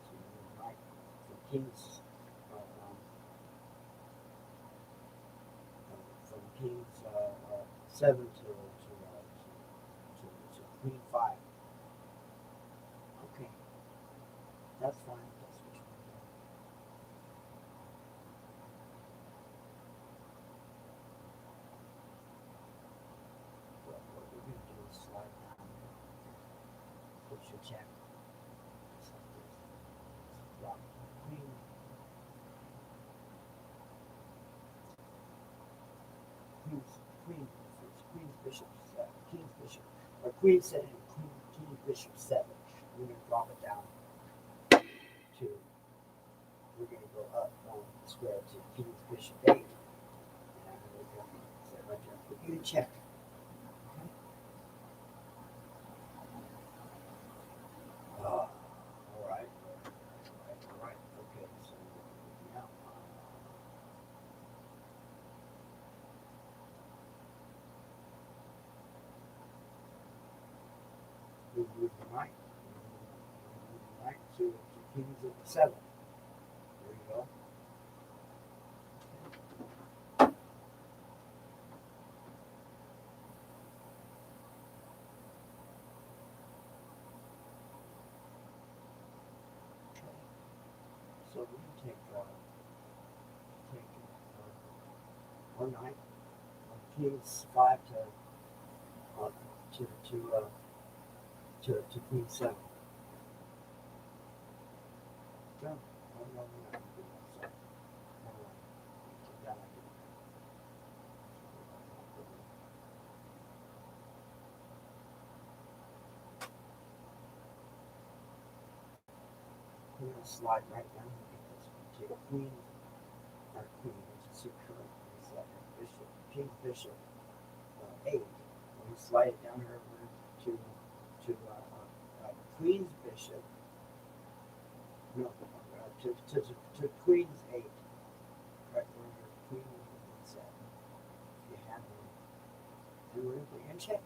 So you move knight from king's from king's 7 to queen 5. Okay, that's fine. That's what you want to do. What we're going to do is slide down there. Put your check. Just like this. Drop queen. Queen's bishop 7. King's bishop. Or queen 7. King's bishop 7. We're going to drop it down to. We're going to go up 1 square to king's bishop 8. And we're going to set right there. Put you in check. Okay. All right. Okay. So now. We move the knight. To kings at the 7. There you go. Okay. So we can take one knight, king's 5 to queen 7. No, no. We're going to slide right down because we take queen, our queen, which is secure, is bishop, king's bishop 8. And we slide it down here to queen's bishop. No, to queen's 8. Right where your queen is at. If you have one. And we're going to put you in check.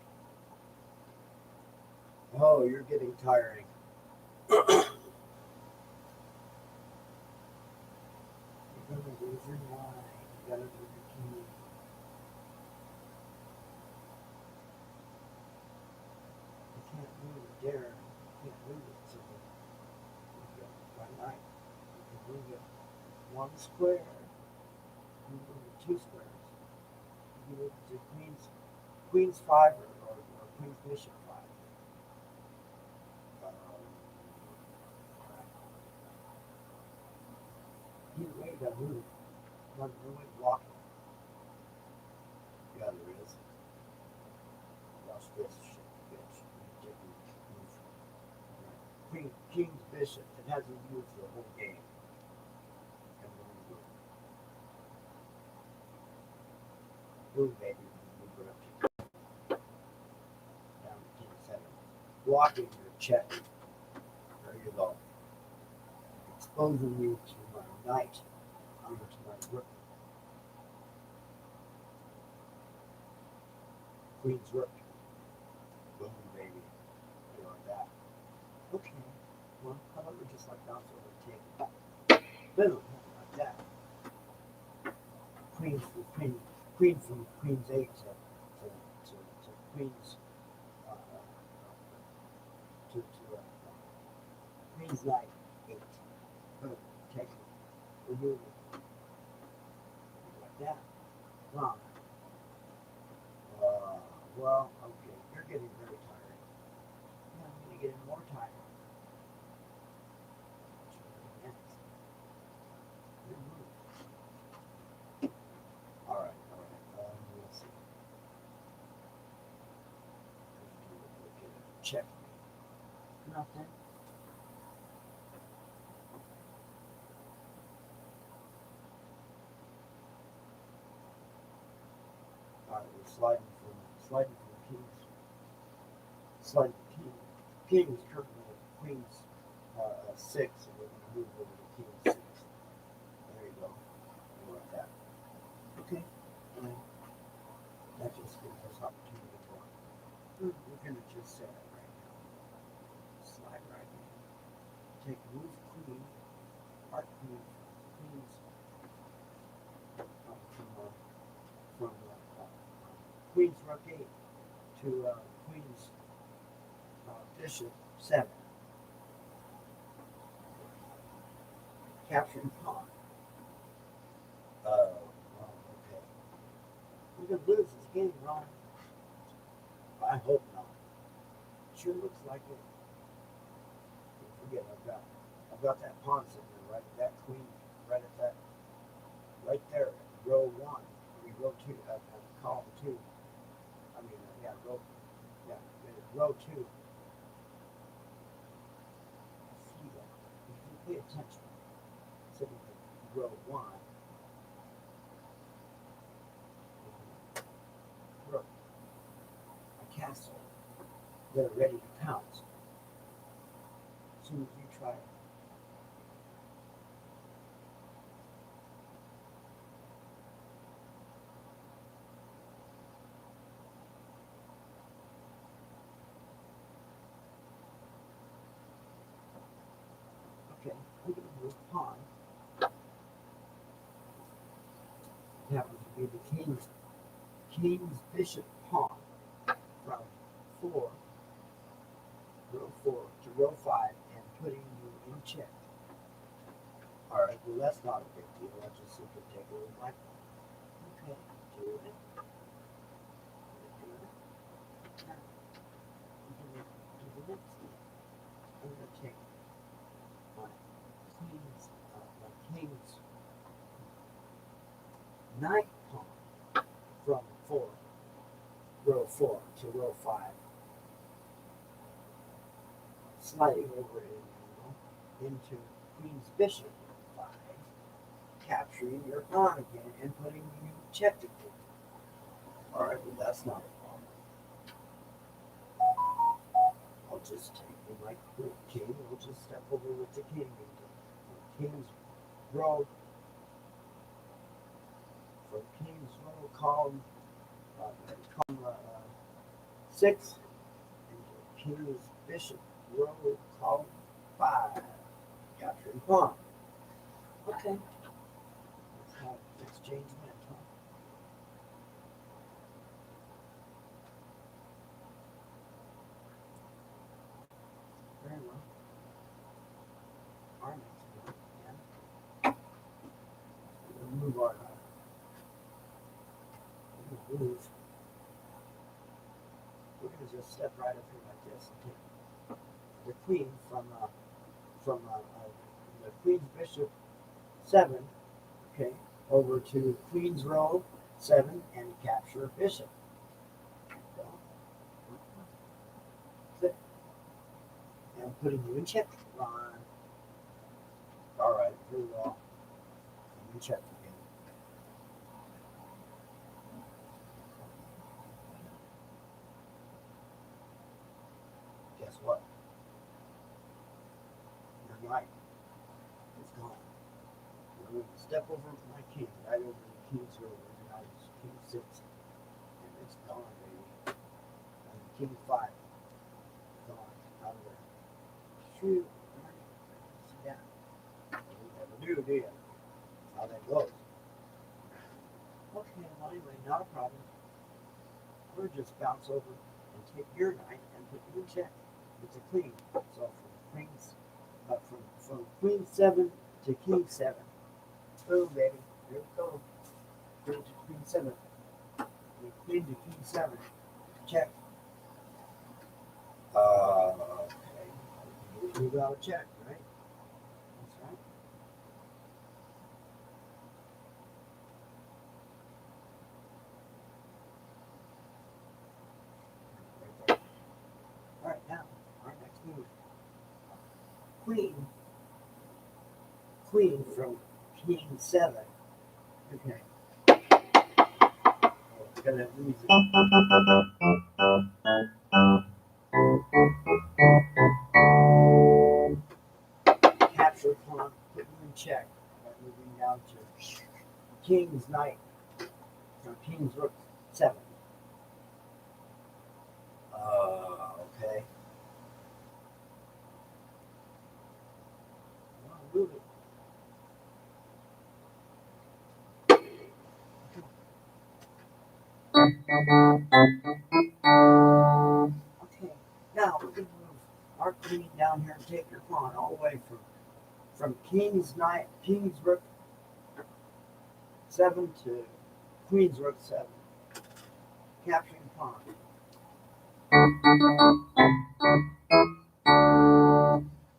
Oh, you're getting tiring. You're going to lose your mind. You got to lose your king. You can't move it there. You can't move it. So you go by night. You can move it 1 square. You move it 2 squares. You move it to queen's 5 or queen's bishop 5. Either way, you got to move. No way blocking. Yeah, there is. Watch this shit, bitch. King's bishop. It hasn't moved the whole game. Move, baby. Move it up to down to king 7. Blocking your check. There you go. Exposing you to my knight. To my rook. Queen's rook. Boom, baby. You like that. Okay. Well, how about we just like bounce over the table? Boom. Like that. Queen from queen's 8 to queen's queen's knight 8. Boom. Take it. Remove it. Like that. Wrong. Well, okay. You're getting very tired. Yeah, I'm going to get even more tired. Next. Remove. check. Nothing. Alright, we're sliding from kings. Sliding king. King is currently at queen's 6, and we're going to move over to king 6. There you go. Like that. Okay. And that just gives us opportunity for. We're going to just set it right now. Slide right in. Take move queen, heart queen, queen's from queen's rook 8 to queen's bishop 7. Capturing pawn. Okay. We're going to lose this game, Ron. I hope not. Sure looks like it. Don't forget, I've got that pawn sitting there, right? That queen, right at that, right there, row 1. I mean, row 2, column 2. I mean, row 2. See that? If you pay attention, sitting in row 1, rook, a castle, they're ready to pounce. As soon as you try it. Okay, we're going to move pawn. That would be the king's bishop pawn from 4, row 4 to row 5, and putting you in check. Alright, well that's not a big deal. I just simply take away my pawn. Okay, do it. Now, we're going to do the next thing. I'm going to take my king's knight pawn from 4, row 4 to row 5, sliding over into queen's bishop 5, capturing your pawn again and putting you check again. Alright, well that's not a problem. I'll just take my king, we'll just step over with the king into king's row. From king's row, column 6, into king's bishop row, column 5, capturing pawn. Okay. Let's have exchange went, huh? Very well. Our next move, yeah. We'll move our move. We're going to just step right up here like this and take the queen from the queen's bishop 7, okay, over to queen's row 7 and capture a bishop. Click. And putting you in check. Ron. All right, very well. You check again. Guess what? Your knight is gone. We're going to step over my king, right over the king's row, and now it's king 6, and it's gone, baby. And king 5, gone, out of there. Shoot, see that? You never do, do you? How that goes. Okay, well anyway, not a problem. We'll just bounce over and take your knight and put you in check with the queen. So from queen 7 to king 7. Boom, baby. Here we go. Queen to queen 7. Queen to king 7. Check. Okay. You got a check, right? That's right. Right there. All right, now queen from king 7. Okay. We're gonna lose it. Capture pawn, put you in check by moving down to king's knight, or king's rook 7. Okay. Well, move it. Okay. Now we can move our queen down here and take your pawn all the way from king's knight, king's rook 7 to queen's rook 7. Capturing pawn.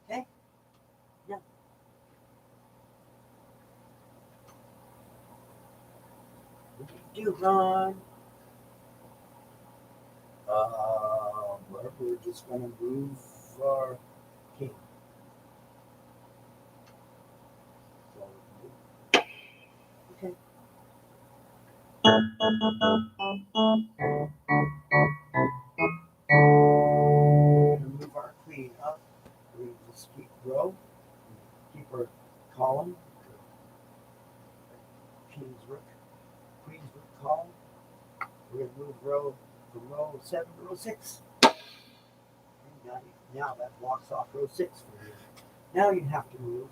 Okay. Now what do you do, Ron? Well, we're just gonna move our king. Okay. We're gonna move our queen up. We just keep row, keep her column. King's rook, queen's rook column. We're gonna move row from row 7 to row 6. Now that blocks off row 6 for you. Now you have to move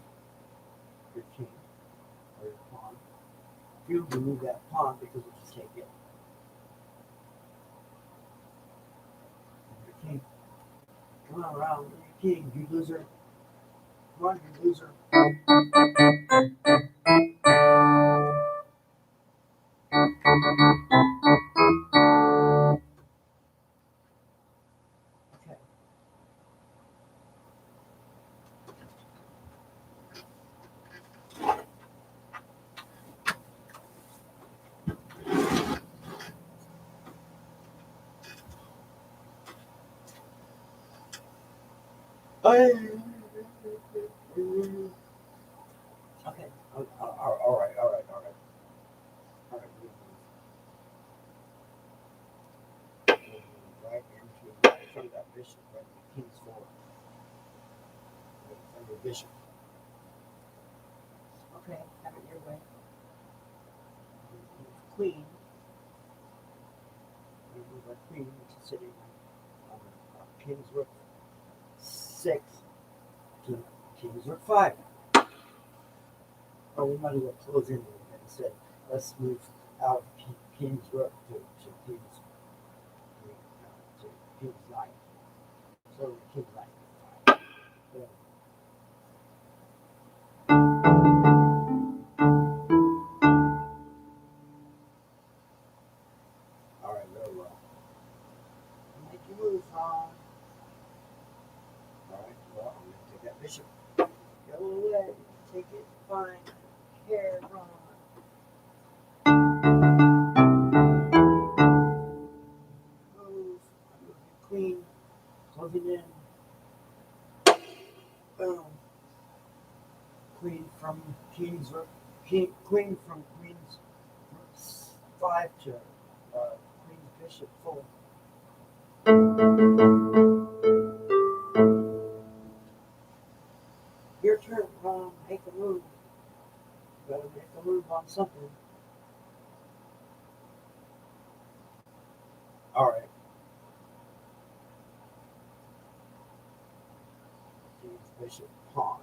your king or your pawn. You remove that pawn because we'll just take it. Your king. Come on around, your king, you loser. Come on, you loser. Okay. Okay. All right. Right in front of that bishop, right in king's 4. Right in front of the bishop. Okay, have it your way. Queen. We move our queen, which is sitting on king's rook 6 to king's rook 5. Oh, we might as well close in instead. Let's move out of king's rook to king's knight. So king's knight. Yeah. All right, very well. Make your move, Ron. All right, well, I'm going to take that bishop. Go away. Take it. Fine. Here, Ron. Move. I'm moving queen. Closing in. Boom. Queen from king's rook. Queen from queen's rook 5 to queen's bishop 4. Your turn, Ron. Make a move. You gotta make a move on something. All right. King's bishop pawn.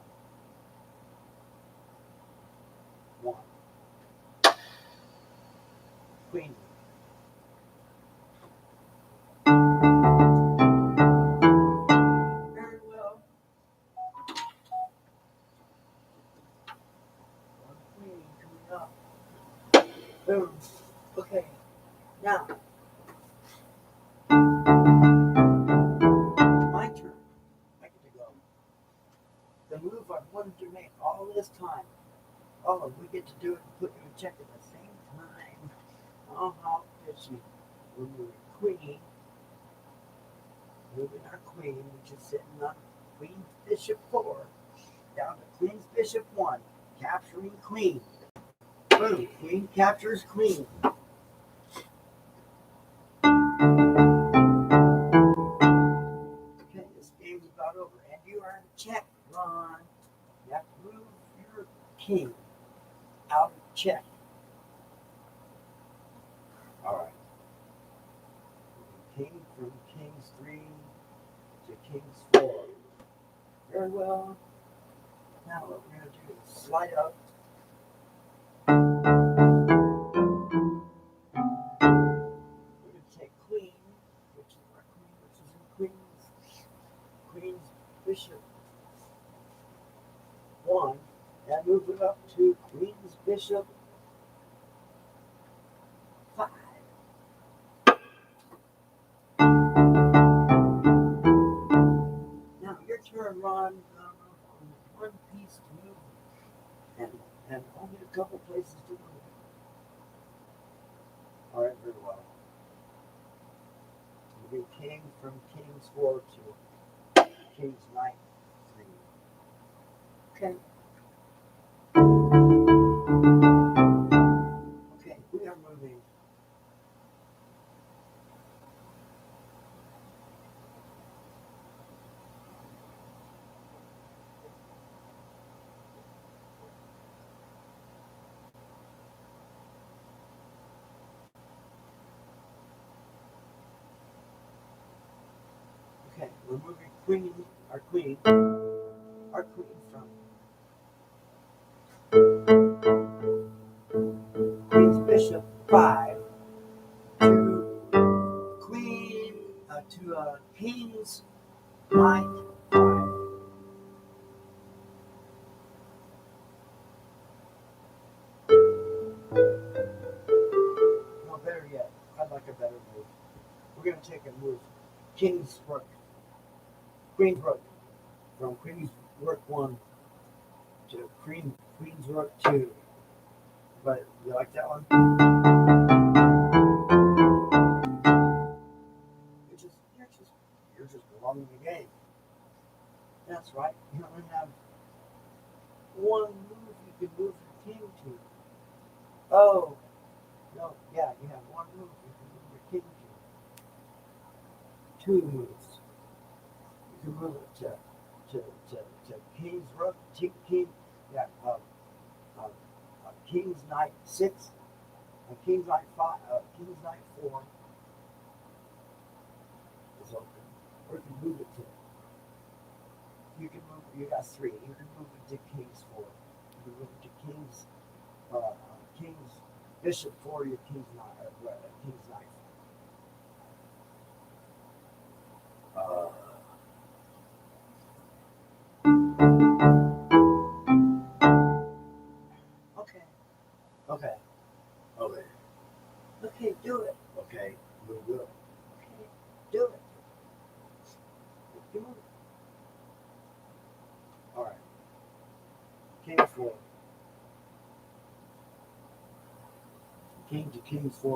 1. Queen. Very well. One queen coming up. Boom. Okay. Now. My turn. I get to go. The move I've wanted to make all this time. Oh, we get to do it and put you in check at the same time. Oh, how fishy. We're moving queen. Moving our queen, which is sitting on queen bishop 4. down to Queen's Bishop 1, capturing Queen. Boom, Queen captures Queen. Okay, this game's about over. And you are in check, Ron. You have to move your king out of check. Alright. King from King's 3 to King's 4. Very well. Now what we're going to do is slide up. We're going to take Queen, which is our Queen, which is in Queen's Bishop 1, and move it up to Queen's Bishop 5. Now your turn, Ron. One piece to move, and only a couple places to move. All right, very well. Moving King from King's 4 to King's Knight 3. Okay. Okay, we are moving. Okay, we're moving our queen from Queen's Bishop 5 to King's Knight 5. No, better yet. I'd like a better move. We're going to take a move. Queen's Rook from Queen's Rook 1 to Queen's Rook 2. But you like that one? You're just belonging the game. That's right. You only have one move you can move your king to. Oh, no, yeah, you have one move you can move your king to. 2 moves. You can move it to King's Rook, King's Knight 6, King's Knight 5, King's Knight 4 is open. Or you can move it to. You got 3. You can move it to King's 4. You can move it to King's Bishop 4, your King's Knight, King's Knight. Okay, do it. Okay, we will. Okay, do it. Do it. All right. King 4. King to King 4.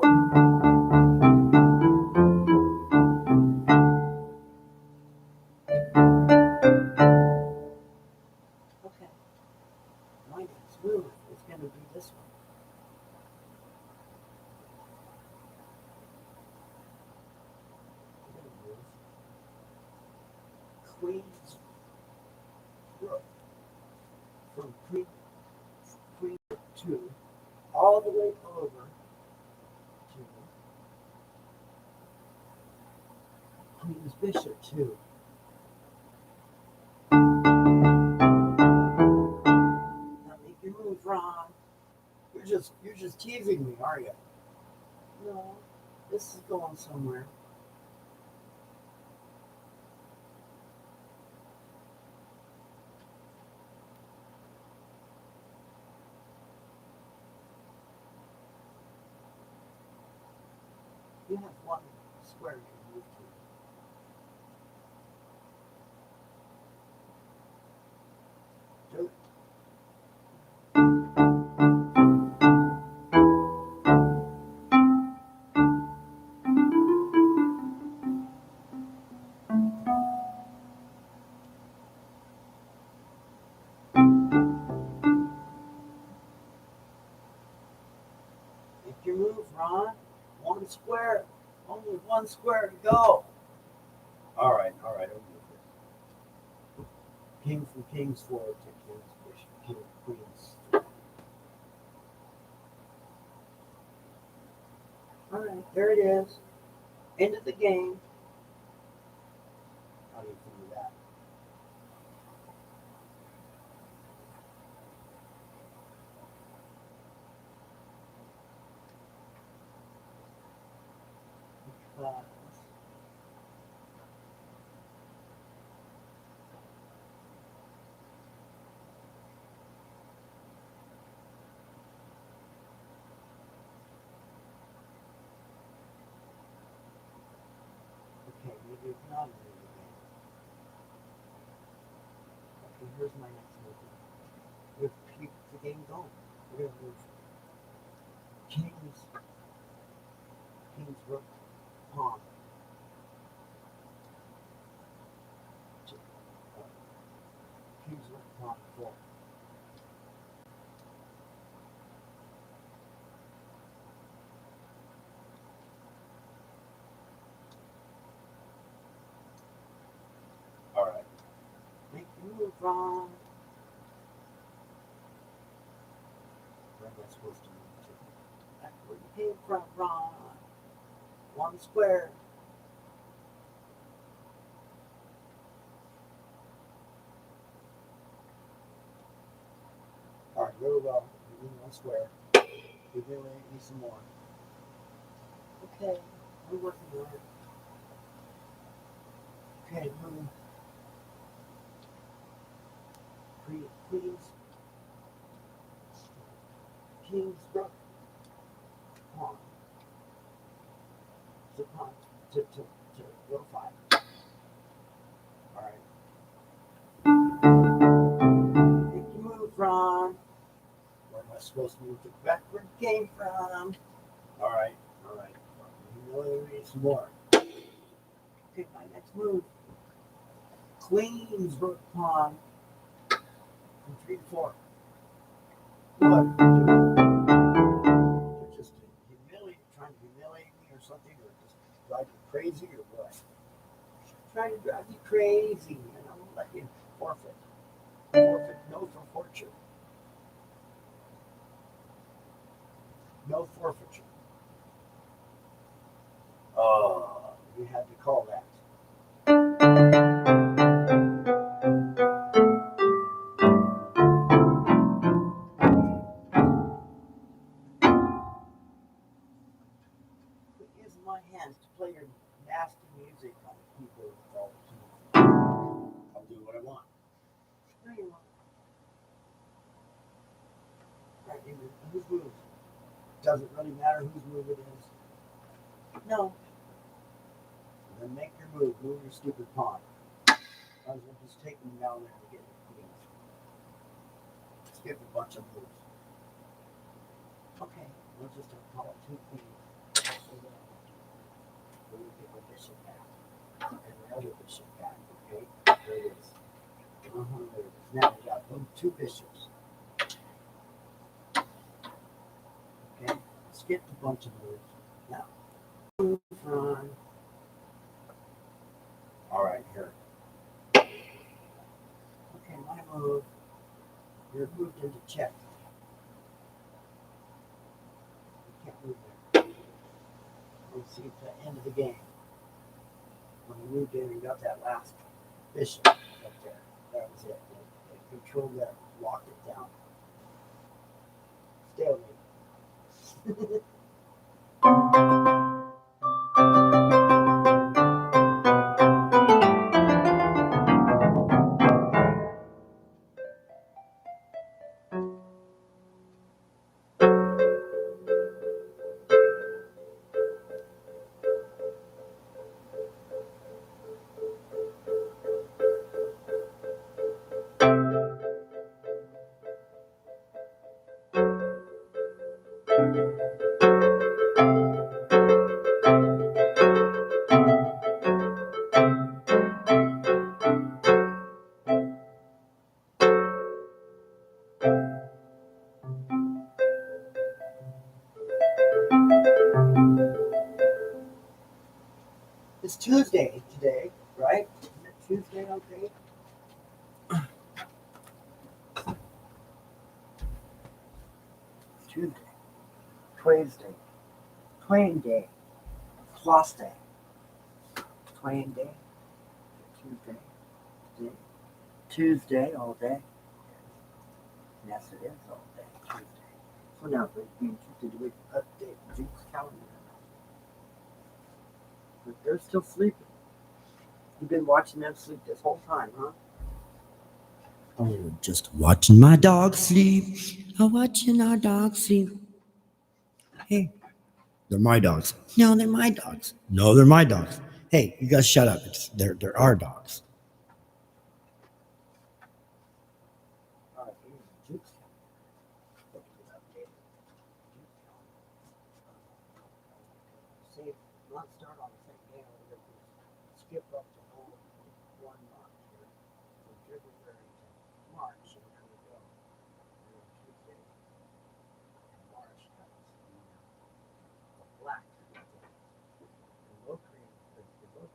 Okay. My next move is going to be this one. Queen's Rook from Queen 2 all the way over to Queen's Bishop 2. Now make your move, Ron. You're just teasing me, are you? No, this is going somewhere. You have one square you can move to. Do it. square. Only one square to go. All right, I'll do this. King from King's 4 to King's Bishop, King Queen's 3. All right, there it is. End of the game. How do you think of that? Because okay, maybe it's not a new game. Okay, here's my next movement. We have to keep the game going. We're gonna move King's Rook, Pawn. To, King's Rook, Pawn 4. All right. Make your move, Ron. Where am I supposed to move to? Back where you came from, Ron. One square. All right, very well. Give me one square. Humiliate me some more. Okay, we're working on it. Okay, move. Queen's. King's Rook. Pawn. To pawn. To go 5. All right. Make your move, Ron. Where am I supposed to move to? Back where you came from. All right. Humiliate me some more. Okay, my next move. Queen's Rook, Pawn. From 3 to 4. What? You're just trying to humiliate me or something, or just drive you crazy, or what? Trying to drive you crazy, and I won't let you forfeit. Forfeit, no for fortune. No forfeiture. Oh, you had to call that. Quit using my hands to play your nasty music on the keyboard with all the keys. I'll do what I want. No, you won't. Right, whose move? Doesn't really matter whose move it is. No. Then make your move. Move your stupid pawn. Might as well just take them down there and get your queens. Skip a bunch of moves. Okay. We'll just call it 2 queens. So then we'll get the bishop back. And the other bishop back. Okay? There it is. There it is. Now we got 2 bishops. Okay? Skip a bunch of moves. Now. Move, Ron. All right, here. Okay, my move. You're moved into check. You can't move there. Let's see at the end of the game. When you moved in and got that last bishop up there. That was it. They controlled that, locked it down. Stalemate. It's Tuesday today, right? Isn't it Tuesday, okay? Tuesday. Wednesday. Twain Day. Floss Day. Twain Day. Tuesday. Tuesday all day. Yes, it is all day. Tuesday. So now, did we update Duke's calendar? But they're still sleeping. You've been watching them sleep this whole time, huh? Oh, just watching my dog sleep. I'm watching our dog sleep. Hey, they're my dogs. No, they're my dogs. No, they're my dogs. Hey, you guys shut up. They're our dogs. All right, here's Duke's calendar. Look at it updated. Duke's calendar. See, not start on the same day. We're going to skip up the whole 1 month here. From February to March, and here we go. We're on Tuesday. In March, that's the black. The Locrian road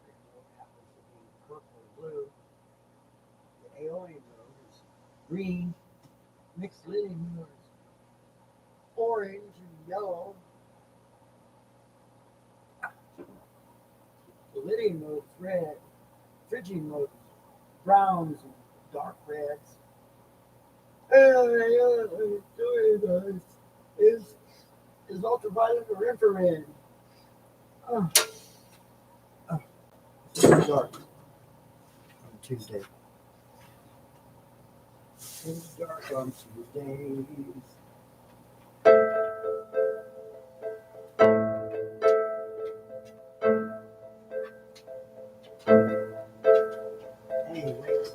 happens to be purple and blue. The Aeolian road is green. Mixed Lydian road is orange and yellow. The Lydian road is red. Phrygian road is browns and dark reds. And the other thing is ultraviolet or infrared. Oh, it's so dark on Tuesday. It's dark on Tuesdays. Hey, wait.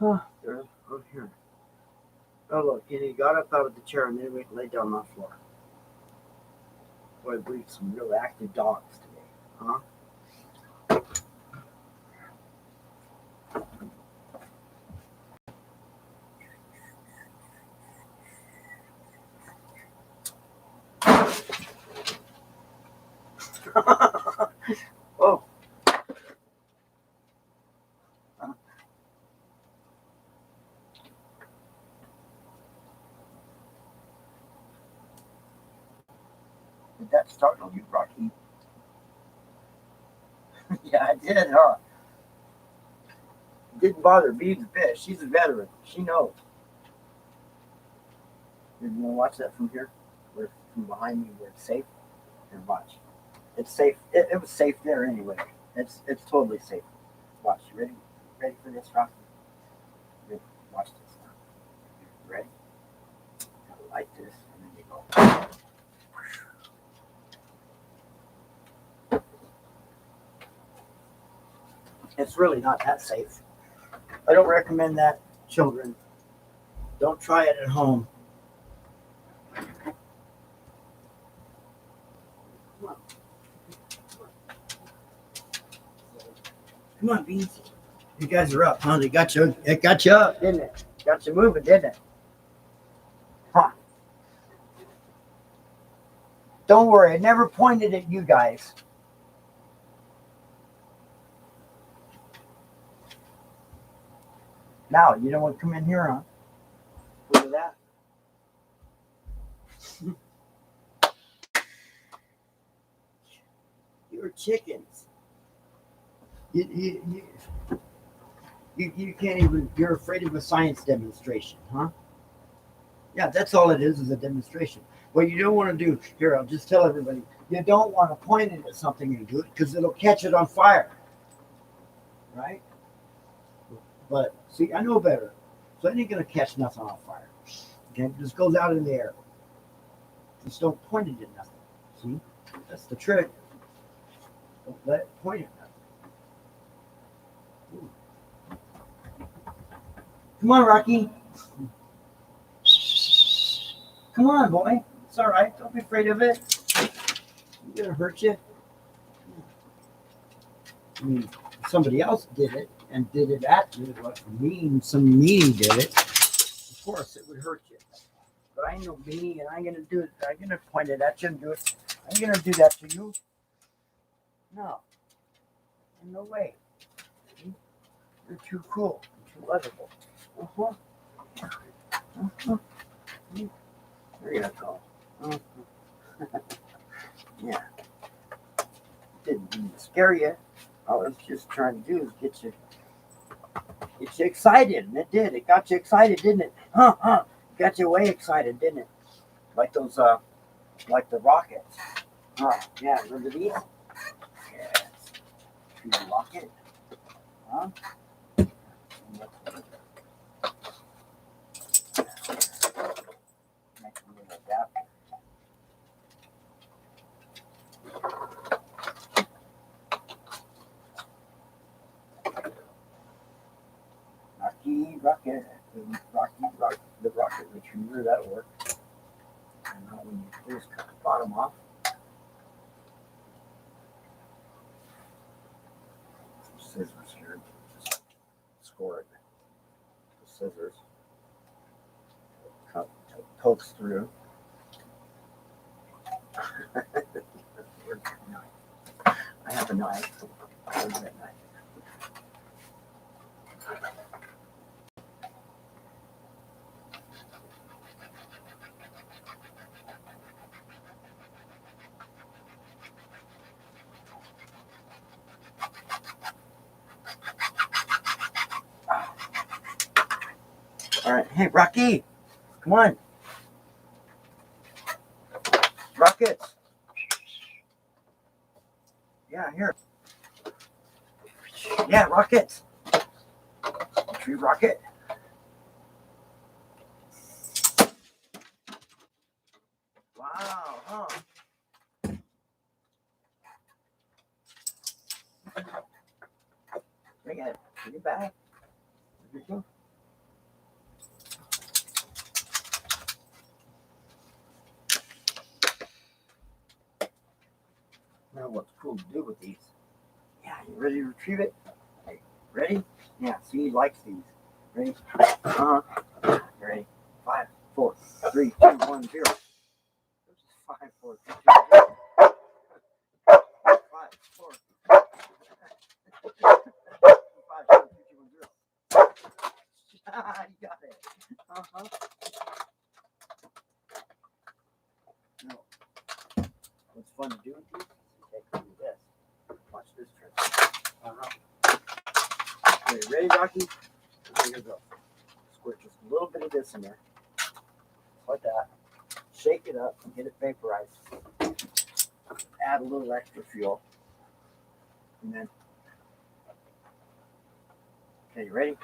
Huh, they're over here. Oh, look, and he got up out of the chair and then he went and laid down on the floor. Boy, I breed some real active dogs today, huh? Oh. Did that startle you, Rocky? Yeah, I did, huh? It didn't bother Beads a bit. She's a veteran. She knows. You want to watch that from here? Where from behind me where it's safe? And watch. It's safe. It was safe there anyway. It's totally safe. Watch. You ready? Ready for this, Rocky? Ready? Watch this now. You ready? Gotta light this and then you go. It's really not that safe. I don't recommend that, children. Don't try it at home. Come on. Come on, Beans. You guys are up, huh? It got you up, didn't it? Got you moving, didn't it? Huh. Don't worry, I never pointed at you guys. Now, you don't want to come in here, huh? Look at that. You're chickens. You can't even, you're afraid of a science demonstration, huh? Yeah, that's all it is a demonstration. What you don't want to do, here, I'll just tell everybody, you don't want to point it at something and do it because it'll catch it on fire. Right? But see, I know better. So it ain't going to catch nothing on fire. Okay? It just goes out in the air. Just don't point it at nothing. See? That's the trick. Don't let it point at nothing. Ooh. Come on, Rocky. Come on, boy. It's all right. Don't be afraid of it. It's going to hurt you. I mean, if somebody else did it and did it at you, like some meanie did it, of course it would hurt you. But I ain't no meanie, and I'm going to do it. I'm going to point it at you and do it. I'm going to do that to you. No. No way. You're too cool. You're too lovable. Uh-huh. Uh-huh. There you go. Uh-huh. Yeah. Didn't mean to scare you. All I was just trying to do is get you excited, and it did. It got you excited, didn't it? Huh? Got you way excited, didn't it? Like those, like the rockets. Yeah. Remember these? Yes. See the rocket? Huh? Make a little adapter. The rocket retriever, that'll work. And now when you just cut the bottom off, scissors here, just score it. The scissors, pokes through. I have a knife. Where's that knife? All right, hey Rocky, come on, rockets. Yeah, here. Yeah, rockets. Tree rocket. Wow, huh? Bring it. Bring it back. Here you go. Now what's cool to do with these? Yeah, you ready to retrieve it? Hey, ready? Yeah, see, he likes these. Ready? Ready? 5, 4, 3, 2, 1, 0. 5, 4, 3, 2, 1, 0. 5, 4. 5, 4, 3, 2, 1, 0. You got it. No. What's fun to do with these? Take this. Watch this trick. Are you ready, Rocky? Here you go. Squirt just a little bit of this in there. Like that. Shake it up and get it vaporized. Add a little extra fuel. And then, okay, you ready?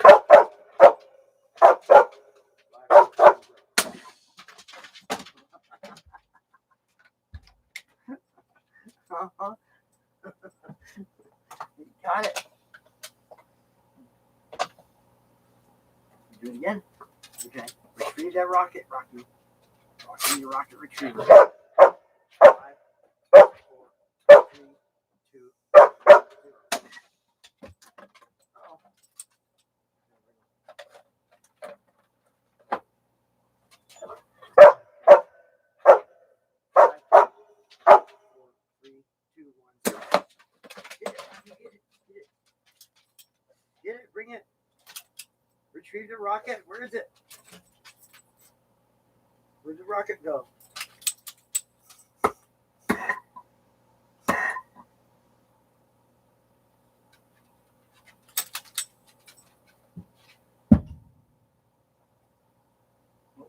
You got it. Do it again. Okay. Retrieve that rocket, Rocky. Rocky, your rocket retriever. 5, 4, 2, 1, 0. Oh. 5, 4, 3, 2, 1, 0. Get it. Get it. Bring it. Retrieve the rocket. Where is it? Where'd the rocket go?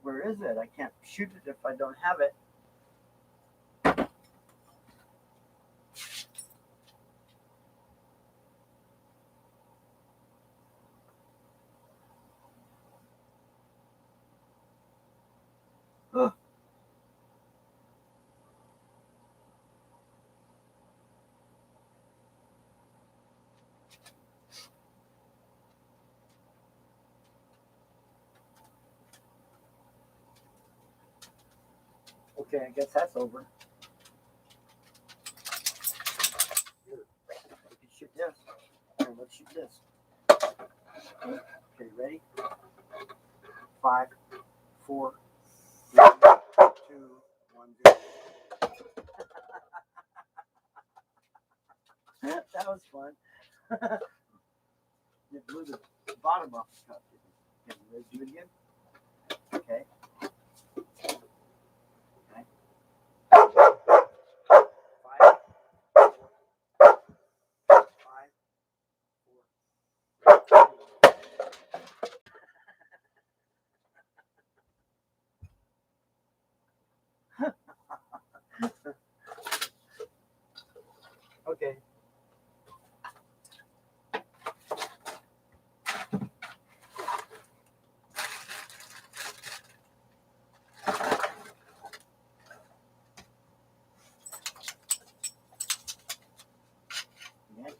Where is it? I can't shoot it if I don't have it. Ugh. Okay, I guess that's over. Here, we can shoot this. Here, let's shoot this. Okay, ready? 5, 4, 3, 2, 1, 0. That was fun. It blew the bottom off the cup. Okay, ready to do it again? Okay. Okay. 5, 4, 5, 4. Okay. Yeah.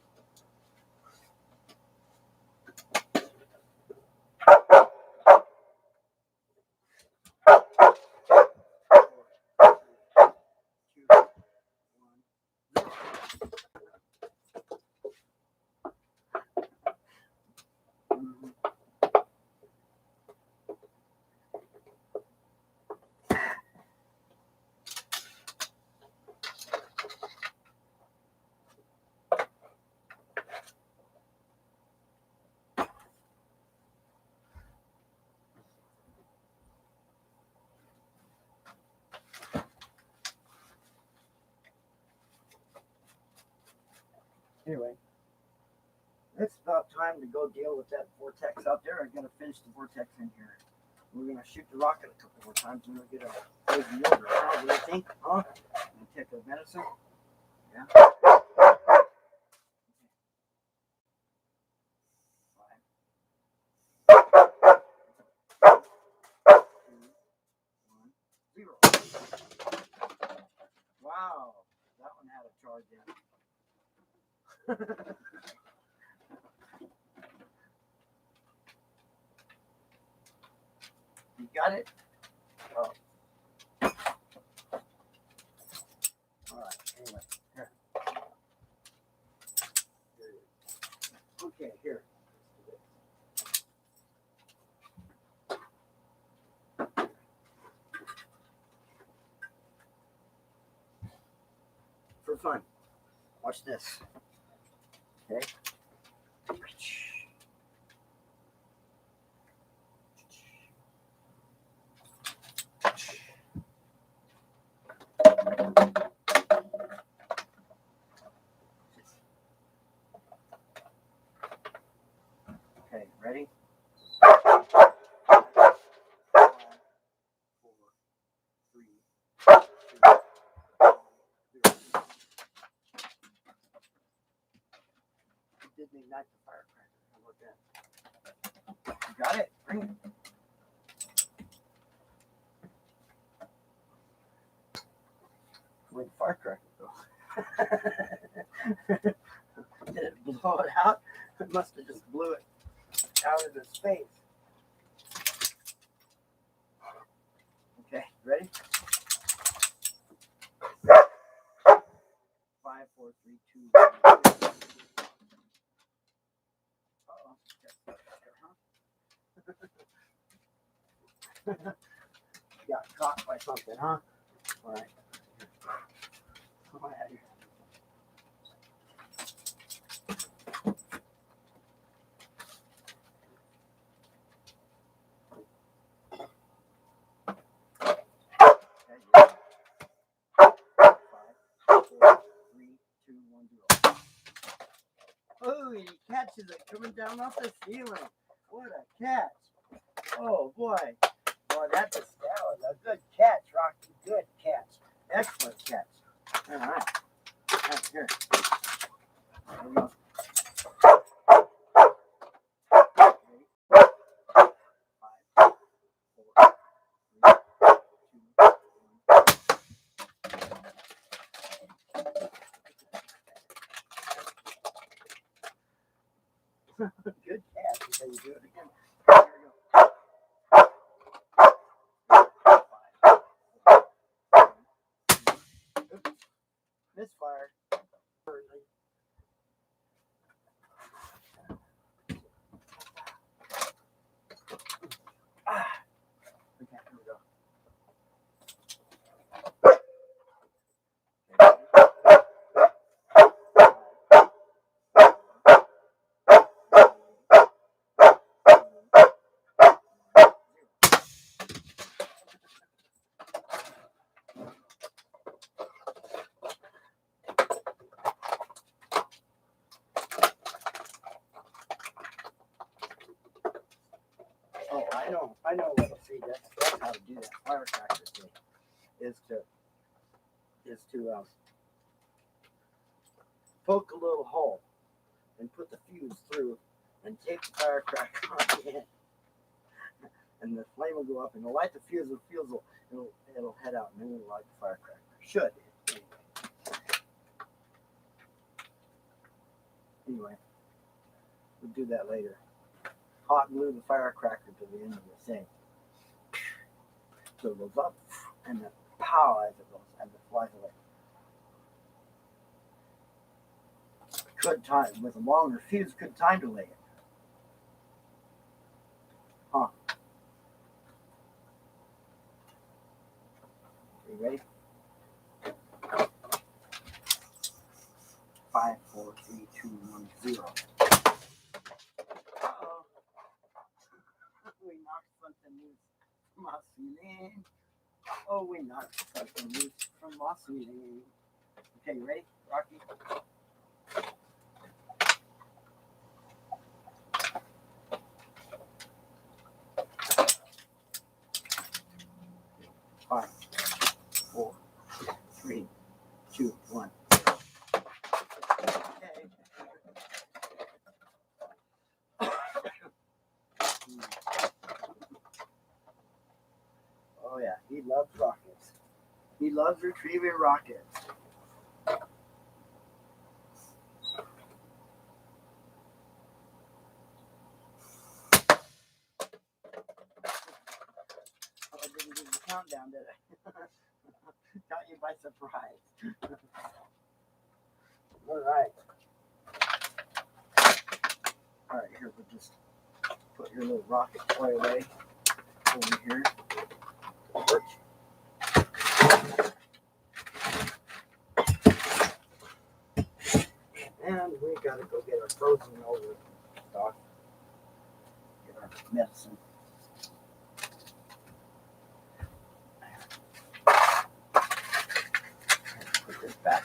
Anyway, it's about time to go deal with that vortex out there. I gotta finish the vortex in here. We're gonna shoot the rocket a couple more times and we'll get a good yield. What do you think? Huh? Gonna take a medicine? Yeah. 5, 2, 1, 0. Wow, that one had a charge in it. You got it? Oh. Alright, anyway. Here. Here it is. Okay, here. For fun. Watch this. Okay. Okay, ready? 5, 4, 3, 2, 1, 0. Didn't ignite the firecracker. How about that? You got it? Bring it. Where'd the firecracker go? Did it blow it out? It must have just blew it out into space. Okay, ready? 5, 4, 3, 2, 1. Uh-oh. Got caught by something, huh? All right. Come on out here. Oh, he catches it coming down off the ceiling. What a catch. Oh, boy. Boy, that was a good catch, Rocky. Good catch. Excellent catch. All right. All right, here. There we go. Good catch until you do it again. There we go. Oops. Misfire. Ah. Okay, here we go. Oh, I know what to see. That's how to do that firecracker thing. Is to poke a little hole and put the fuse through and take the firecracker on the end. And the flame will go up and it'll light the fuse. The fuse it'll head out and then it'll light the firecracker. Should. Anyway, we'll do that later. Hot glue the firecracker to the end of the thing. So it goes up and then pow as it goes and it flies away. Good time with a longer fuse. Good time to lay it. Huh? You ready? 5, 4, 3, 2, 1, 0. Uh-oh. We knocked something loose from our ceiling. Oh, we knocked something loose from our ceiling. Okay, you ready, Rocky? Five, 4, 3, 2, 1. Okay. Oh yeah, he loves rockets. He loves retrieving rockets. Oh, I didn't do the countdown, did I? Got you by surprise. All right. All right, here, we'll just put your little rocket toy away over here. Perch. And we gotta go get our frozen over stock. Get our medicine. Put this back.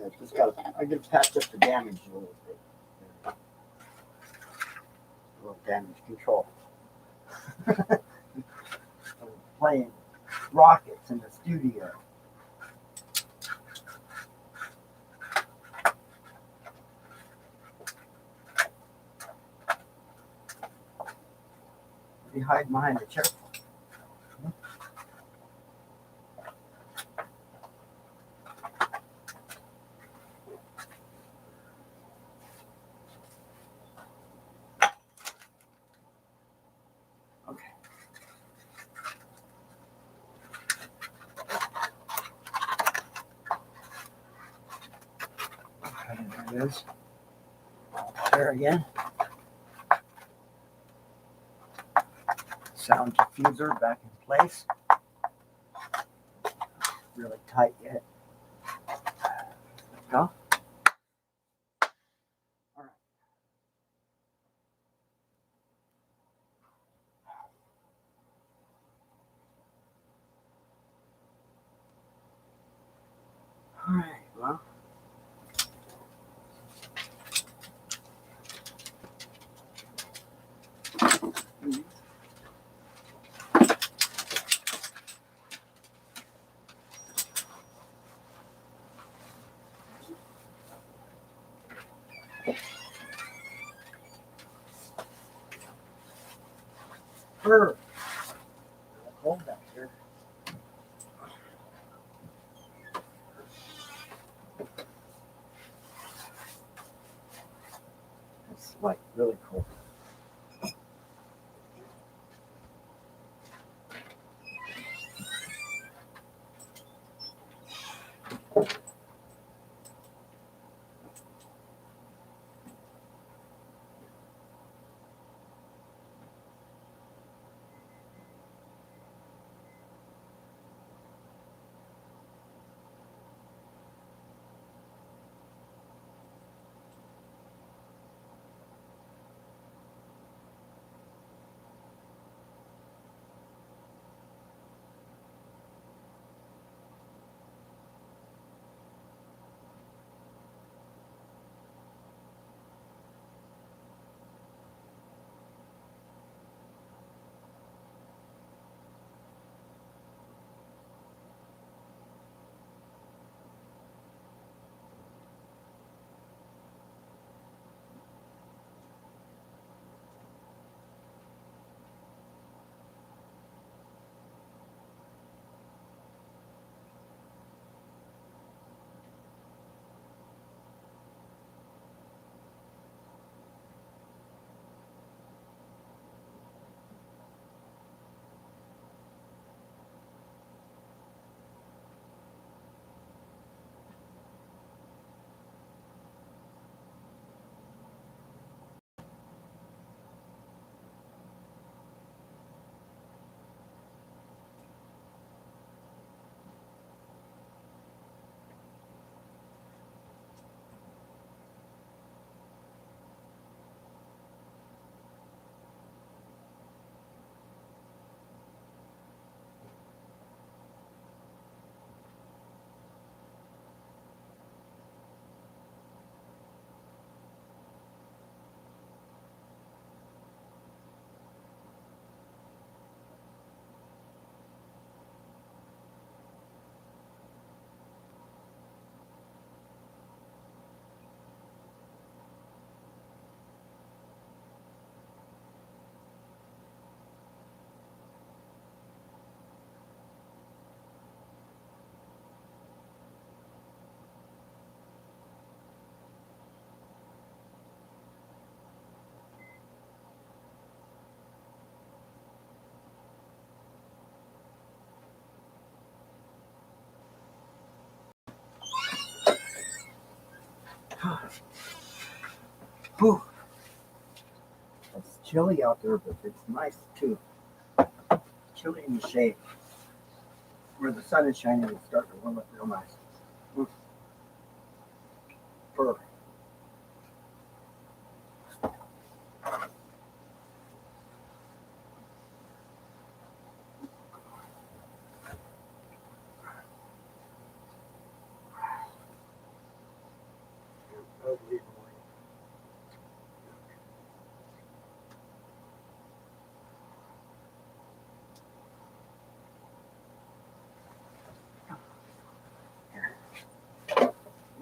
said, just got to, I can patch up the damage a little bit. A little damage control. I'm playing rockets in the studio. Be hiding behind the chair. Okay. There it is. There again. Sound diffuser back in place. Really tight yet. Go. All right. All right. Well. Her. Cold back here. It's like really cold. Whew. It's chilly out there, but it's nice too. Chilly in the shade. Where the sun is shining, it's starting to warm up real nice. Fur. totally annoying.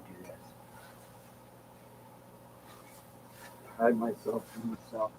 Do this. Hide myself from myself.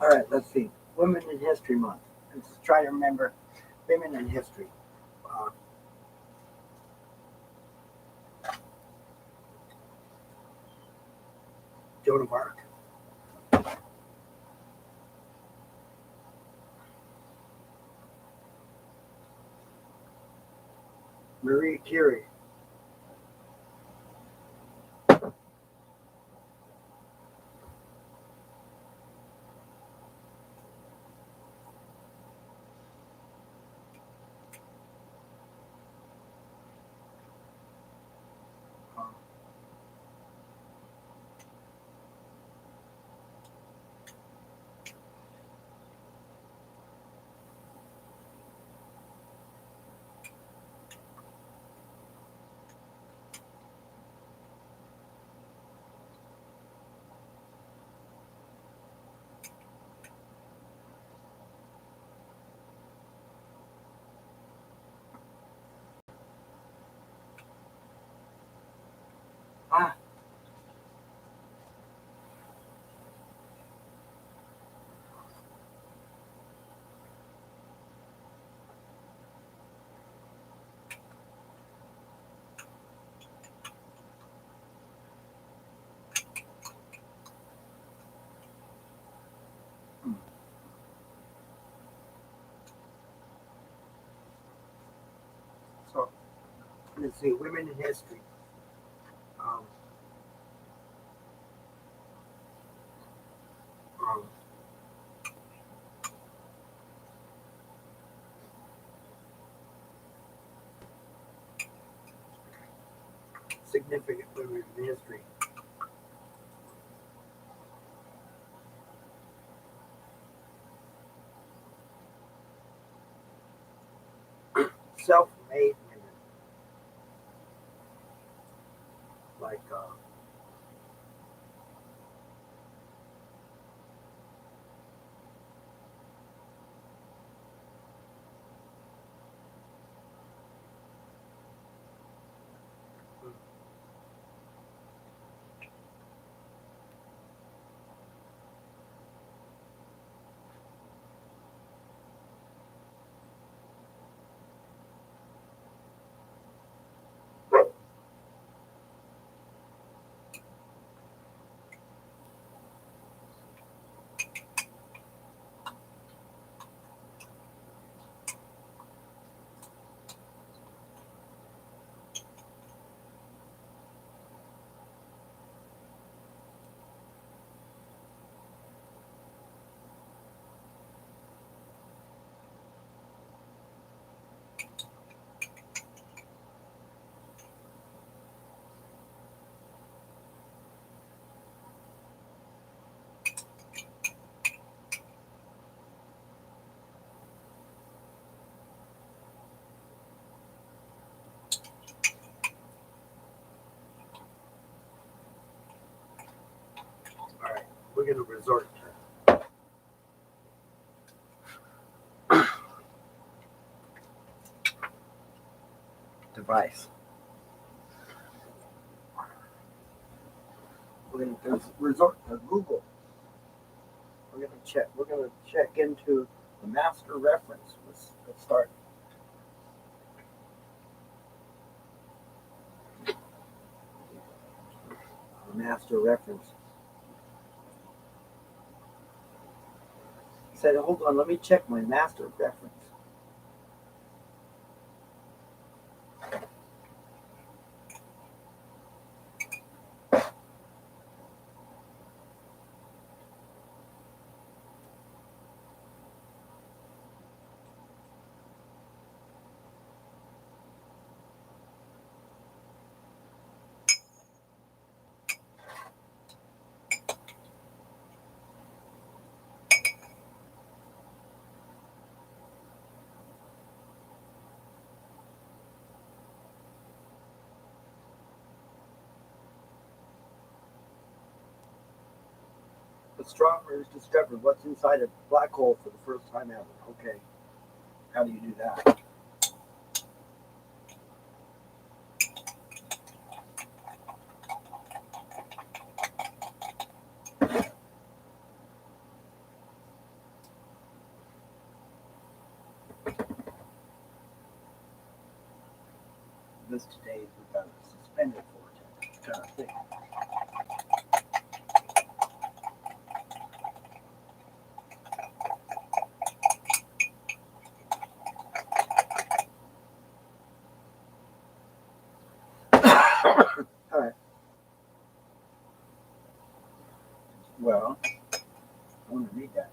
All right, let's see. Women in History Month. Let's try to remember women in history. Uh, Joan of Arc. Marie Curie. Uh, ah, hmm. So let's see. Women in history. Um, um, significant women in history. Self-made women like all right. We're going to resort to device. We're going to resort to Google. We're going to check. We're going to check into the master reference. Let's start A master reference. He said, hold on, let me check my master reference. Astronomers discovered what's inside a black hole for the first time ever. Okay, how do you do that? This today is about a suspended vortex kind of thing. All right. Well, I want to read that.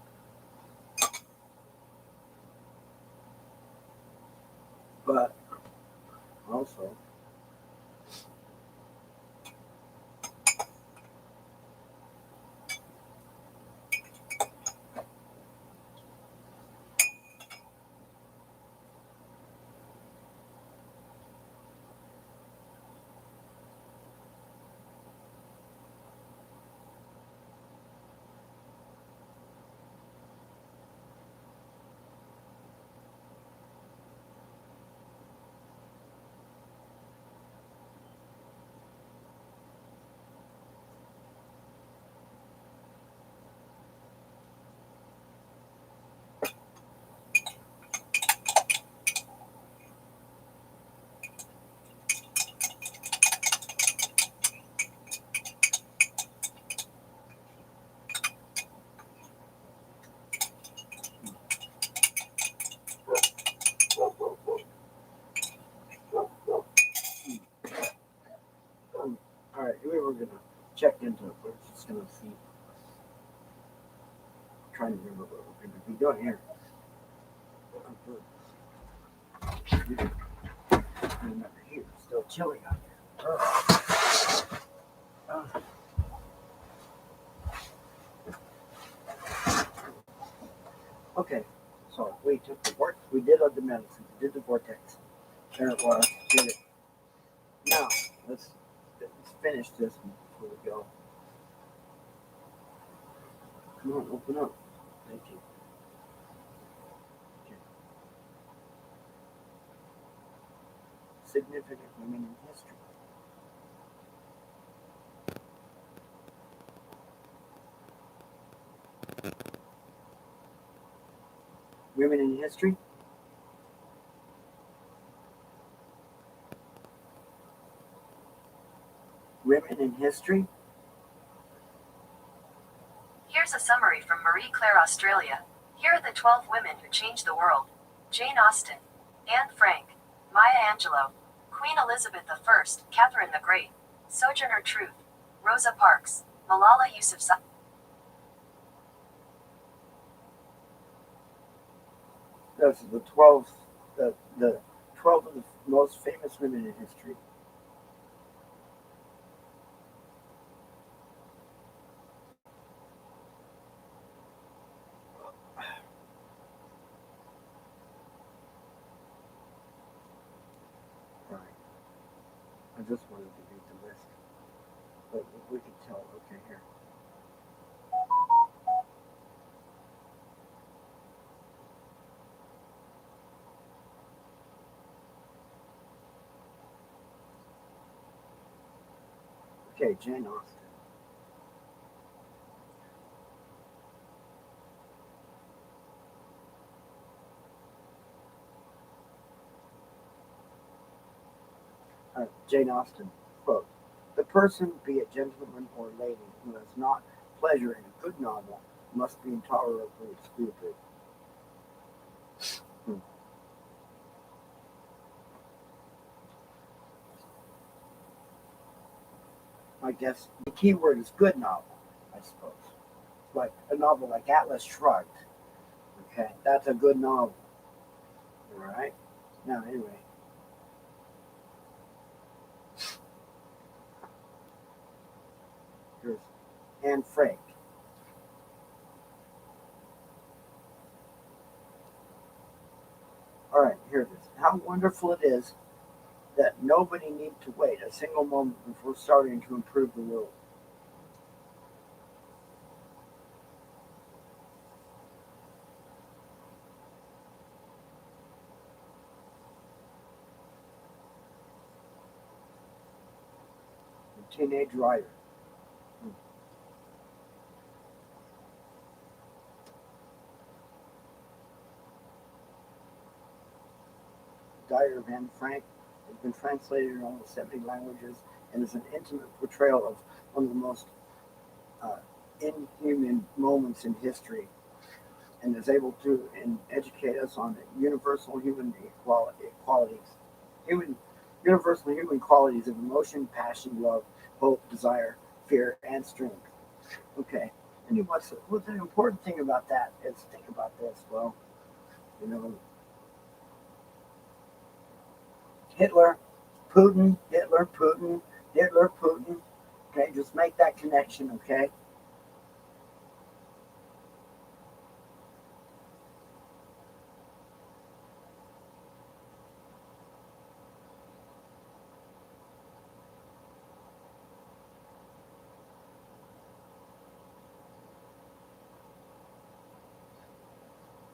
But also, all right, we were going to check into it. We're just going to see. I'm trying to remember what we're going to be doing here. Remember here, it's still chilly out there. Okay, so we took the vortex, we did the medicine, we did the vortex. There it was, did it. Now, let's finish this before we go. Come on, open up. Thank you. Okay. Significant women in history. Women in history? Women in history? Here's a summary from Marie Claire, Australia. Here are the 12 women who changed the world. Jane Austen, Anne Frank, Maya Angelou, Queen Elizabeth I, Catherine the Great, Sojourner Truth, Rosa Parks, Malala Yousafzai. Those are the 12, the 12 of the most famous women in history. Right. I just wanted to read the list. But we can tell, okay, here. Okay, Jane Austen. Jane Austen, quote, "The person, be it gentleman or lady, who has not pleasure in a good novel must be intolerably stupid. Hmm. I guess the key word is good novel, I suppose. Like a novel like Atlas Shrugged. Okay, that's a good novel. All right. Now, anyway, here's Anne Frank. All right, here it is. How wonderful it is that nobody need to wait a single moment before starting to improve the world. The teenage writer. Hmm. Diary of Anne Frank has been translated in almost 70 languages and is an intimate portrayal of one of the most uh, inhuman moments in history, and is able to educate us on universal human qualities, human universal human qualities of emotion, passion, love, hope, desire, fear, and strength. Okay, and what's the important thing about that is think about this. Well, you know, Hitler, Hitler, Putin. Okay, just make that connection. Okay.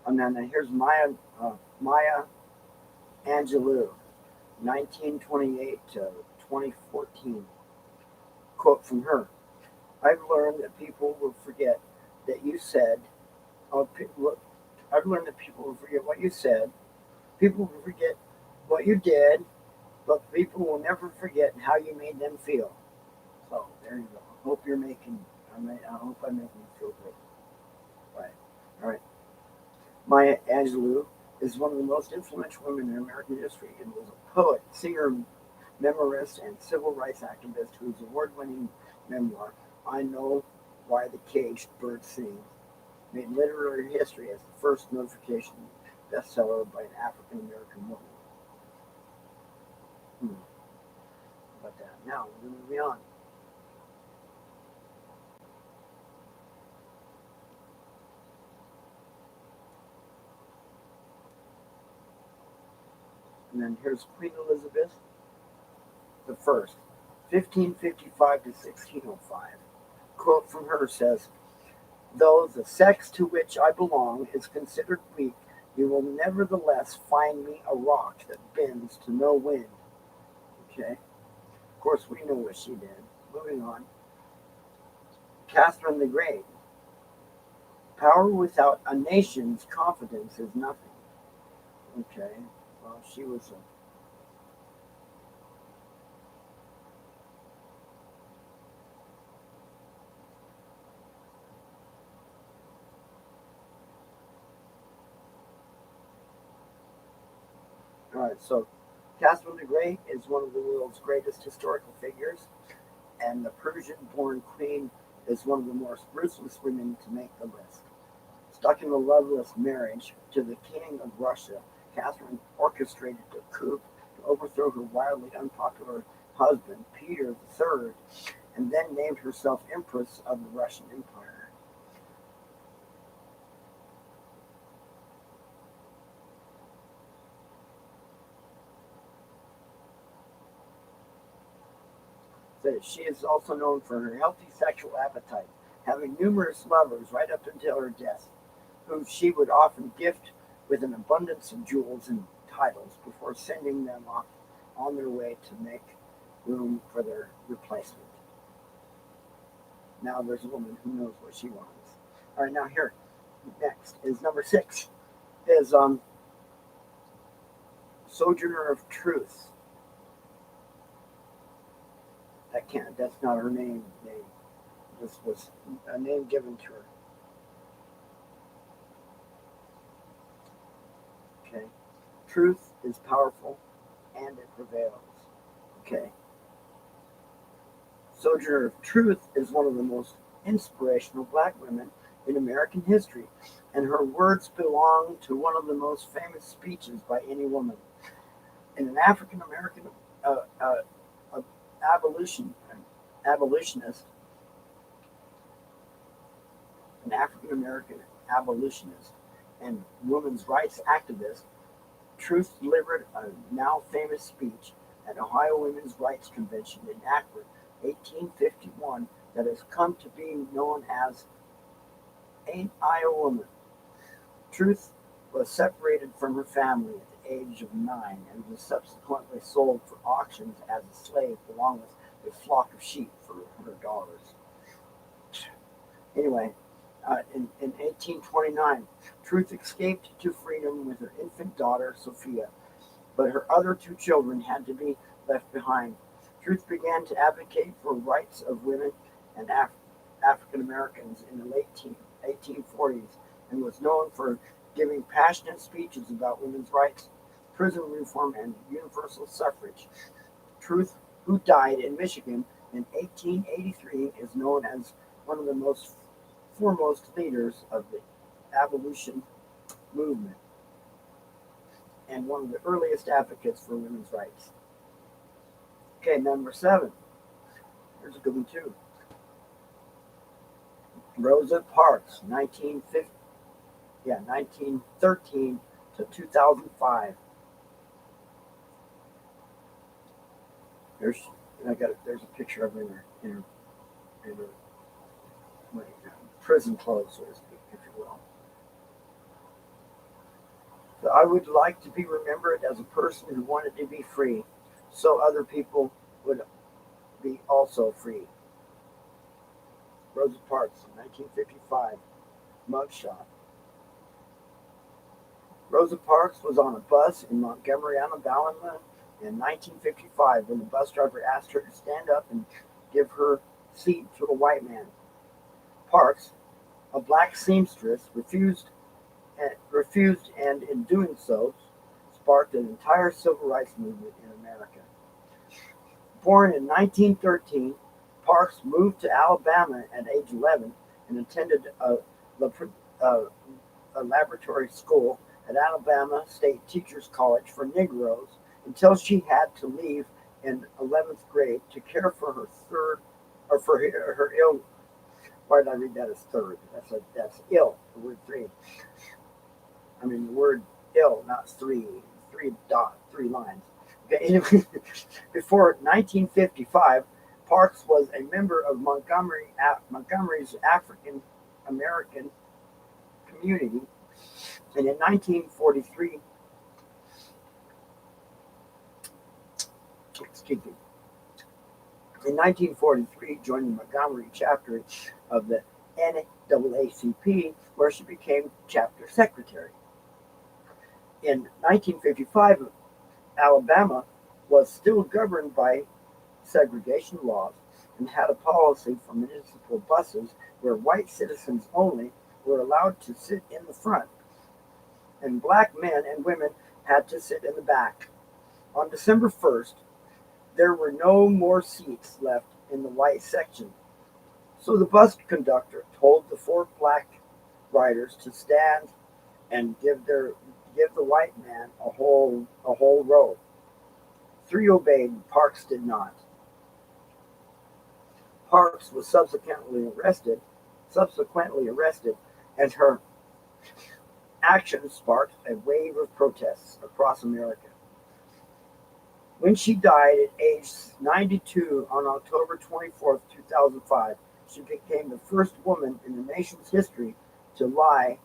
And then here's Maya Angelou, 1928 to 2014. Quote from her: "I've learned that people will forget that you said. Uh, I've learned that people will forget what you said. People will forget what you did, but people will never forget how you made them feel." So there you go. Hope you're making. I hope I'm making you feel good. Right. All right. Maya Angelou is one of the most influential women in American history and was a poet, singer, memoirist, and civil rights activist whose award-winning memoir, I Know Why the Caged Bird Sings, made literary history as the first notification bestseller by an African American woman. Hmm. How about that? Now we're moving on. And then here's Queen Elizabeth the First, 1555 to 1605. Quote from her says, "Though the sex to which I belong is considered weak, you will nevertheless find me a rock that bends to no wind." Okay. Of course, we know what she did. Moving on. Catherine the Great. "Power without a nation's confidence is nothing." Okay. Well, she was a. All right. So, Catherine the Great is one of the world's greatest historical figures, and the Persian-born queen is one of the most ruthless women to make the list. Stuck in a loveless marriage to the King of Russia, Catherine orchestrated a coup to overthrow her wildly unpopular husband, Peter III, and then named herself Empress of the Russian Empire. So she is also known for her healthy sexual appetite, having numerous lovers right up until her death, whom she would often gift with an abundance of jewels and titles before sending them off on their way to make room for their replacement. Now there's a woman who knows what she wants. All right, now here, next is number 6, is Sojourner of Truth. That's not her name. This was a name given to her. Okay. Truth is powerful and it prevails. Okay. Sojourner Truth is one of the most inspirational black women in American history, and her words belong to one of the most famous speeches by any woman. In an African American uh, uh, uh, abolitionist, an African American abolitionist and women's rights activist, Truth delivered a now famous speech at Ohio Women's Rights Convention in Akron, 1851, that has come to be known as Ain't I a Woman? Truth was separated from her family at the age of 9 and was subsequently sold for auctions as a slave along with a flock of sheep for $100. Anyway, in 1829, Truth escaped to freedom with her infant daughter, Sophia, but her other two children had to be left behind. Truth began to advocate for rights of women and African Americans in the late 1840s and was known for giving passionate speeches about women's rights, prison reform, and universal suffrage. Truth, who died in Michigan in 1883, is known as one of the most foremost leaders of the abolition movement and one of the earliest advocates for women's rights. Okay, number 7. Here's a good one too. Rosa Parks, 1913 to 2005. There's a picture of her in her prison clothes, so to speak, if you will. So I would like to be remembered as a person who wanted to be free, so other people would be also free. Rosa Parks, 1955, mugshot. Rosa Parks was on a bus in Montgomery, Alabama in 1955 when the bus driver asked her to stand up and give her seat to a white man. Parks, a black seamstress, refused and in doing so sparked an entire civil rights movement in America. Born in 1913, Parks moved to Alabama at age 11 and attended a laboratory school at Alabama State Teachers College for Negroes until she had to leave in 11th grade to care for her ill. Why did I read that as third? That's ill. The word 3. I mean the word ill, not 3. 3 lines. Okay. Anyway, before 1955, Parks was a member of Montgomery's African American community, and in 1943, joined the Montgomery chapter of the NAACP, where she became chapter secretary. In 1955, Alabama was still governed by segregation laws and had a policy for municipal buses where white citizens only were allowed to sit in the front, and black men and women had to sit in the back. On December 1st, there were no more seats left in the white section, so the bus conductor told the 4 black riders to stand and give the white man a whole row. 3 obeyed, Parks did not. Parks was subsequently arrested, and her actions sparked a wave of protests across America. When she died at age 92 on October 24, 2005, she became the first woman in the nation's history to lie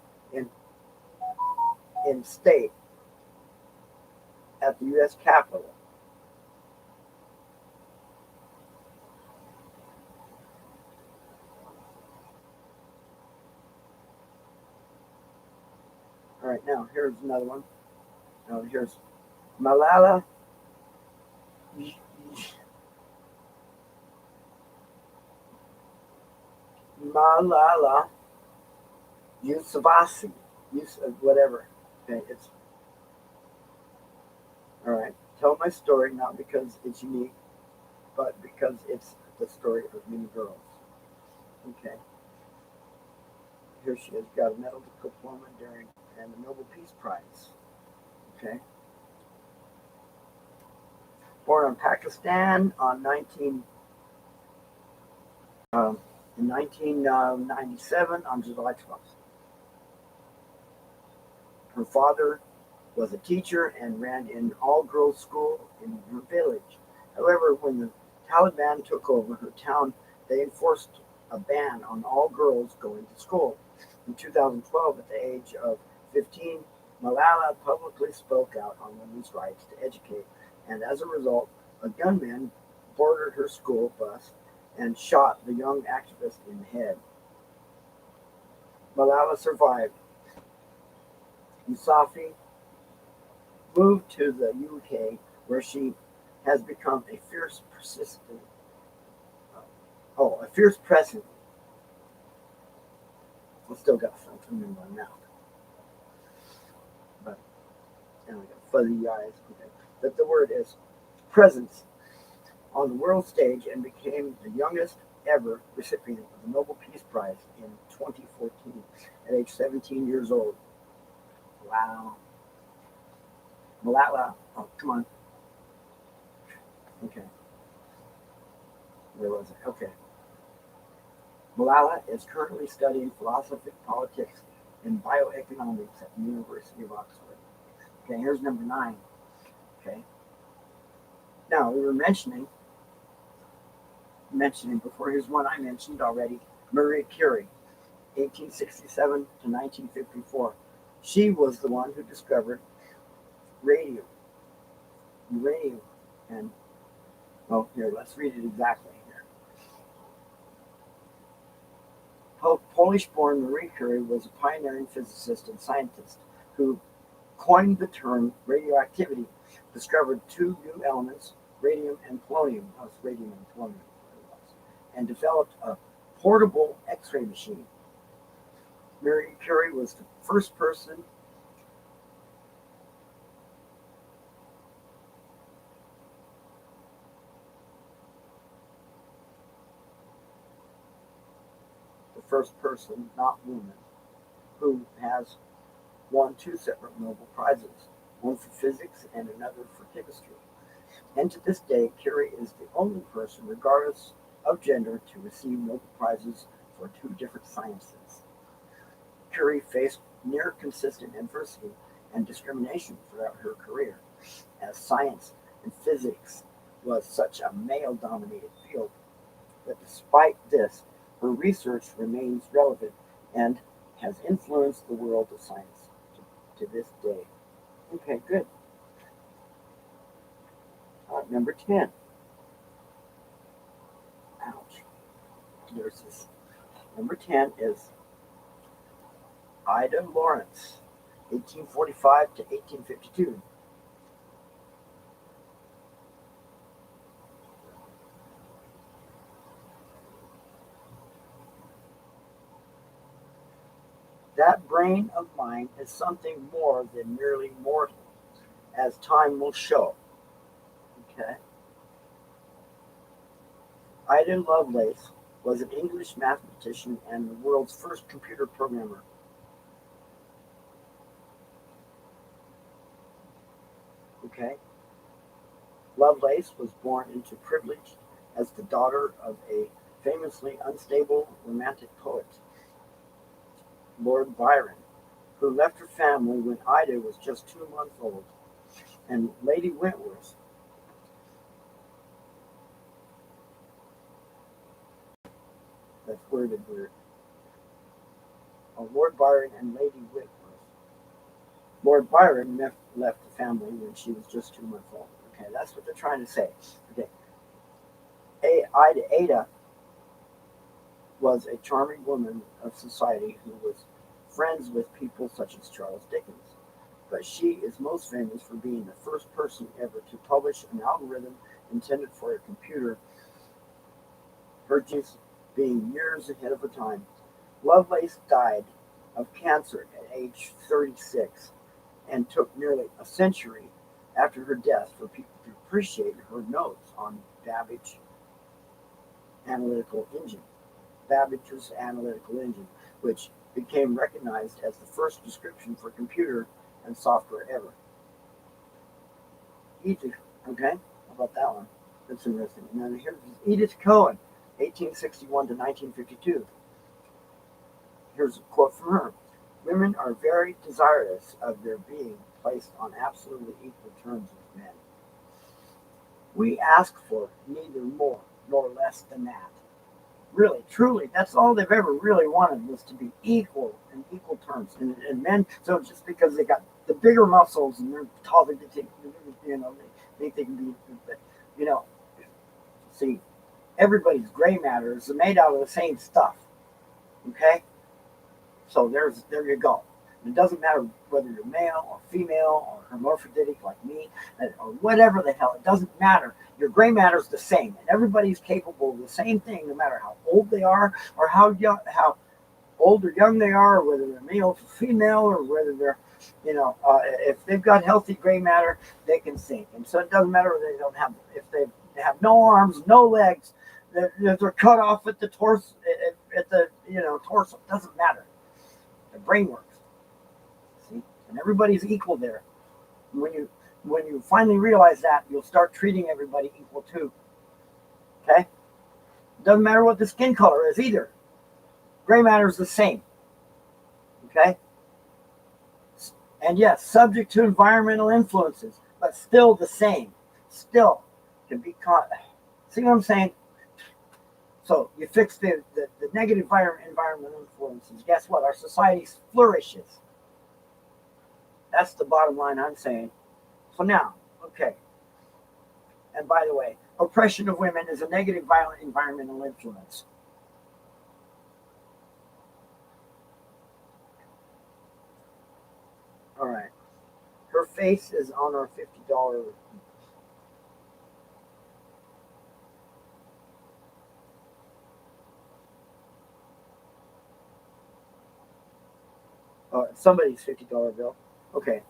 in state at the U.S. Capitol. All right, now here's another one. Now here's Malala Malala Yousafzai, whatever. Okay, it's all right. Tell my story not because it's unique, but because it's the story of many girls. Okay, here she is, got a medical diploma during and the Nobel Peace Prize. Okay, born in Pakistan on 19 in 1997 on July 12th. Her father was a teacher and ran an all-girls school in her village. However, when the Taliban took over her town, they enforced a ban on all girls going to school. In 2012, at the age of 15, Malala publicly spoke out on women's rights to educate, and as a result, a gunman boarded her school bus and shot the young activist in the head. Malala survived. Yousafzai moved to the UK, where she has become a fierce present. I still got something in my mouth, but and I got fuzzy eyes. Okay, but the word is presence on the world stage and became the youngest ever recipient of the Nobel Peace Prize in 2014 at age 17 years old. Wow. Malala, oh, come on. Okay. Where was it? Okay. Malala is currently studying philosophy, politics, and bioeconomics at the University of Oxford. Okay, here's number 9. Okay. Now, we were mentioning before, here's one I mentioned already, Marie Curie, 1867 to 1954. She was the one who discovered uranium, and, well, here, let's read it exactly here. Polish-born Marie Curie was a pioneering physicist and scientist who coined the term radioactivity, discovered 2 new elements, radium and polonium, and developed a portable X-ray machine. Marie Curie was the first person not woman, who has won 2 separate Nobel Prizes, one for physics and another for chemistry. And to this day, Curie is the only person, regardless of gender, to receive Nobel Prizes for 2 different sciences. Curie faced near consistent adversity and discrimination throughout her career, as science and physics was such a male-dominated field. But despite this, her research remains relevant and has influenced the world of science to this day. Okay, good. Number 10. Ouch. There's this. Number 10 is Ida Lawrence, 1845 to 1852. That brain of mine is something more than merely mortal, as time will show. Okay. Ida Lovelace was an English mathematician and the world's first computer programmer. Okay. Lovelace was born into privilege as the daughter of a famously unstable romantic poet, Lord Byron, who left her family when Ida was just 2 months old, and Lady Wentworth. That's worded weird. Lord Byron and Lady Wentworth. Lord Byron left the family when she was just 2 months old. Okay, that's what they're trying to say. Okay, Ada was a charming woman of society who was friends with people such as Charles Dickens. But she is most famous for being the first person ever to publish an algorithm intended for a computer. Her genius being years ahead of her time. Lovelace died of cancer at age 36 and took nearly a century after her death for people to appreciate her notes on Babbage's analytical engine, which became recognized as the first description for computer and software ever. Edith, okay, how about that one? That's interesting. And then here's Edith Cohen, 1861 to 1952. Here's a quote from her. Women are very desirous of their being placed on absolutely equal terms with men. We ask for neither more nor less than that. Really, truly, that's all they've ever really wanted was to be equal in equal terms. And men, so just because they got the bigger muscles and they're tall, they think they can be, but, see, everybody's gray matter is made out of the same stuff. Okay? So there you go. It doesn't matter whether you're male or female or hermaphroditic like me or whatever the hell. It doesn't matter. Your gray matter is the same, and everybody's capable of the same thing, no matter how old they are or how old or young they are, or whether they're male or female, or whether they're, if they've got healthy gray matter, they can sing. And so it doesn't matter if they have no arms, no legs, they're cut off at the torso, torso. It doesn't matter. The brain works. See, and everybody's equal there. When you finally realize that, you'll start treating everybody equal too. Okay? Doesn't matter what the skin color is either. Gray matter is the same. Okay? And yes, subject to environmental influences, but still the same. Still can be caught. See what I'm saying? So you fix the negative environmental influences. Guess what? Our society flourishes. That's the bottom line I'm saying. So now, okay. And by the way, oppression of women is a negative violent environmental influence. All right. Her face is on our $50. Somebody's $50 bill. Okay.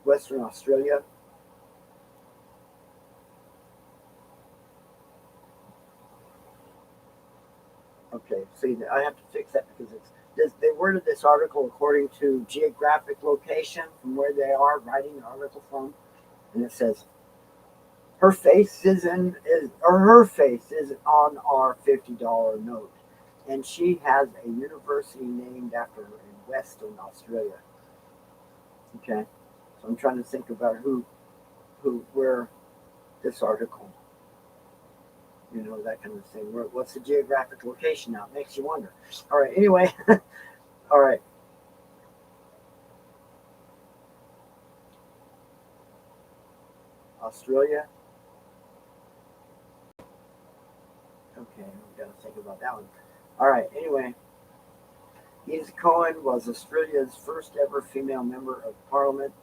Western Australia. Okay, see, I have to fix that because they worded this article according to geographic location from where they are writing the article from, and it says her face is on our $50 note, and she has a university named after her in Western Australia. Okay, so I'm trying to think about where this article, that kind of thing. What's the geographic location now? It makes you wonder. All right, anyway, all right. Australia. Okay, we got to think about that one. All right, anyway. Edith Cohen was Australia's first ever female member of Parliament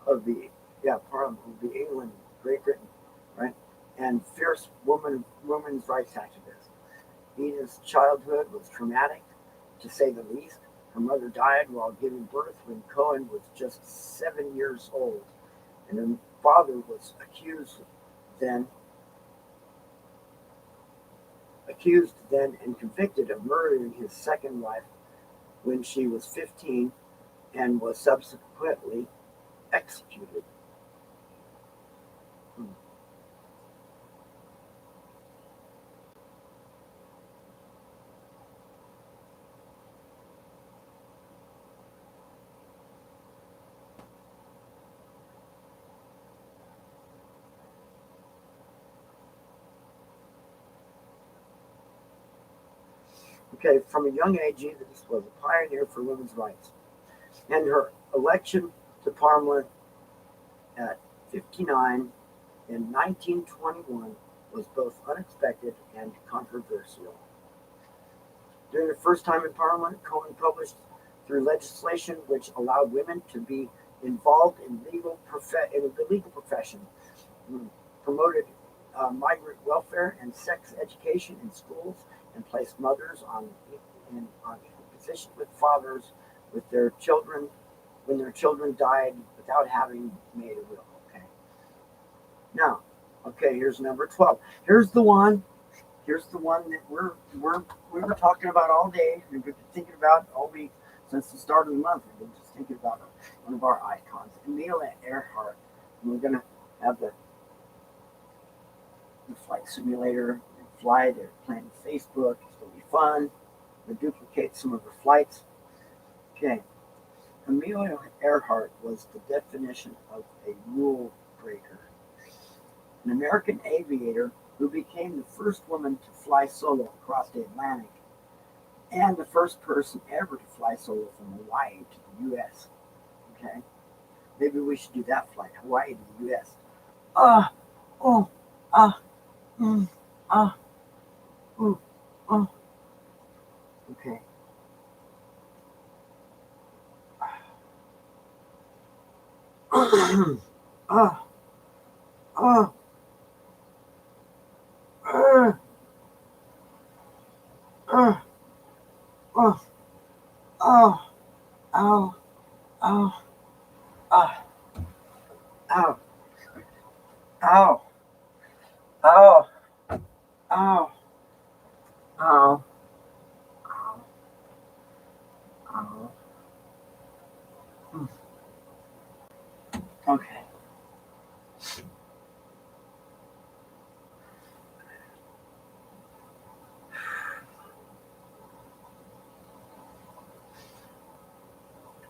of the England, Great Britain, right? And fierce women's rights activist. Edith's childhood was traumatic, to say the least. Her mother died while giving birth when Cohen was just 7 years old, and her father was accused then and convicted of murdering his second wife when she was 15 and was subsequently executed. Okay, from a young age, Edith was a pioneer for women's rights, and her election to Parliament at 59 in 1921 was both unexpected and controversial. During her first time in Parliament, Cohen published through legislation which allowed women to be involved in the legal profession, promoted migrant welfare and sex education in schools, and placed mothers on equal position with fathers with their children when their children died without having made a will. Okay. Now, okay, here's number 12. Here's the one. Here's the one that we were talking about all day. We've been thinking about all week since the start of the month. We've been just thinking about one of our icons, Amelia Earhart. And we're gonna have the flight simulator and fly. They're playing Facebook. It's gonna be fun. We'll duplicate some of her flights. Okay. Amelia Earhart was the definition of a rule breaker, an American aviator who became the first woman to fly solo across the Atlantic and the first person ever to fly solo from Hawaii to the U.S. Okay? Maybe we should do that flight, Hawaii to the U.S. Ah, oh, ah, ah, ooh, oh. Okay. Ah, ah, ah, ah, ah, ah, ow, ow, ah, ow, ow, ow, ow, ow, ow, ow. Okay.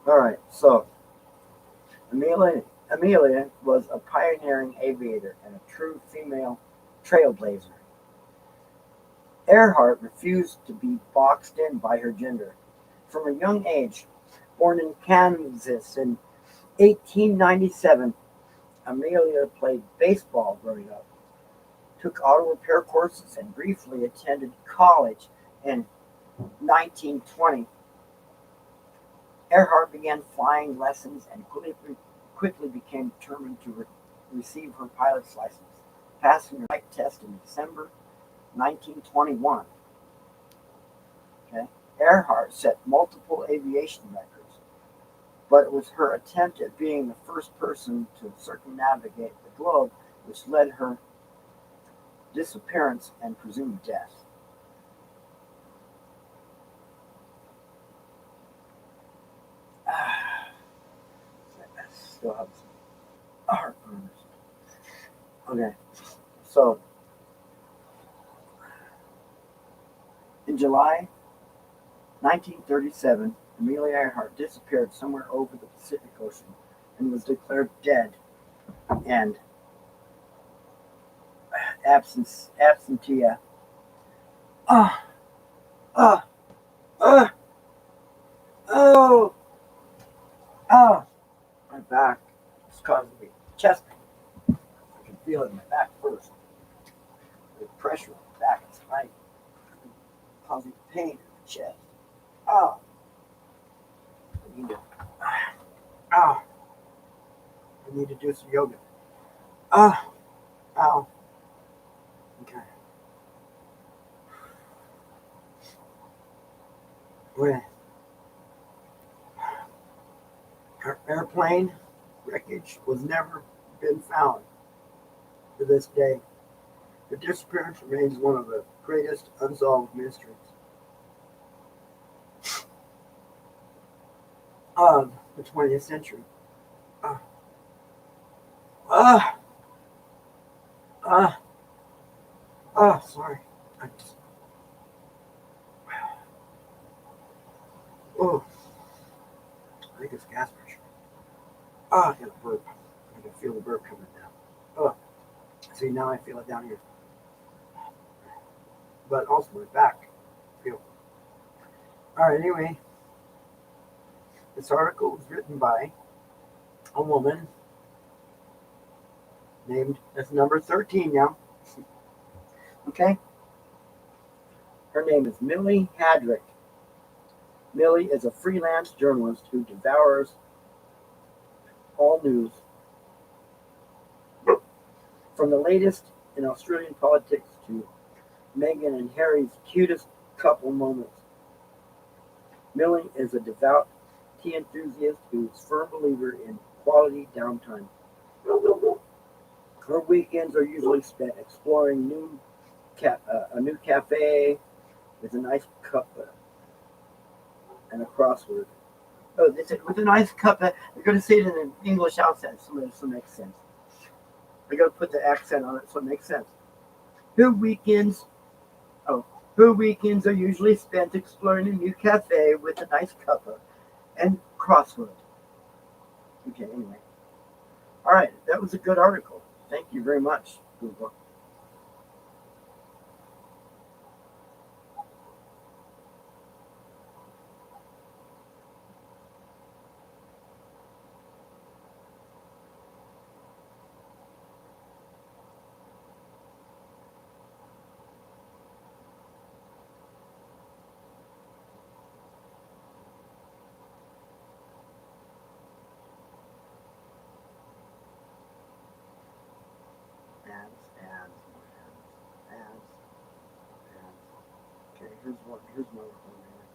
All right. So Amelia was a pioneering aviator and a true female trailblazer. Earhart refused to be boxed in by her gender. From a young age, born in Kansas in 1897, Amelia played baseball growing up, took auto repair courses, and briefly attended college in 1920. Earhart began flying lessons and quickly became determined to receive her pilot's license, passing her flight test in December 1921. Okay. Earhart set multiple aviation records, but it was her attempt at being the first person to circumnavigate the globe which led her disappearance and presumed death. I still have some heartburn. Okay, so in July 1937, Amelia Earhart disappeared somewhere over the Pacific Ocean and was declared dead and absentia. Ah, ah, ah, oh, ah. My back is causing me chest pain. I can feel it in my back first. The pressure on the back is high, causing pain in the chest. Ah, I need to. Ah, I need to do some yoga. Ah, ow. Okay. Wait. Her airplane wreckage was never been found to this day. Her disappearance remains one of the greatest unsolved mysteries of the 20th century. Ah, ah, ah, ah, sorry. I just, oh, I think it's gas pressure. Ah, I got a burp. I can feel the burp coming down. Oh, see, now I feel it down here. But also my back. Feel. All right, anyway, this article was written by a woman named, that's number 13 now. Okay? Her name is Millie Hadrick. Millie is a freelance journalist who devours all news from the latest in Australian politics to Meghan and Harry's cutest couple moments. Millie is a devout tea enthusiast who is a firm believer in quality downtime. Her weekends are usually spent exploring a new cafe with a nice cup and a crossword. Oh, this is with a nice cup. You're going to say it in an English accent, so this will make sense. I got to put the accent on it so it makes sense. Her weekends, her weekends are usually spent exploring a new cafe with a nice cuppa and crossword. Okay, anyway. All right, that was a good article. Thank you very much, Google. Ads. Okay, here's my one.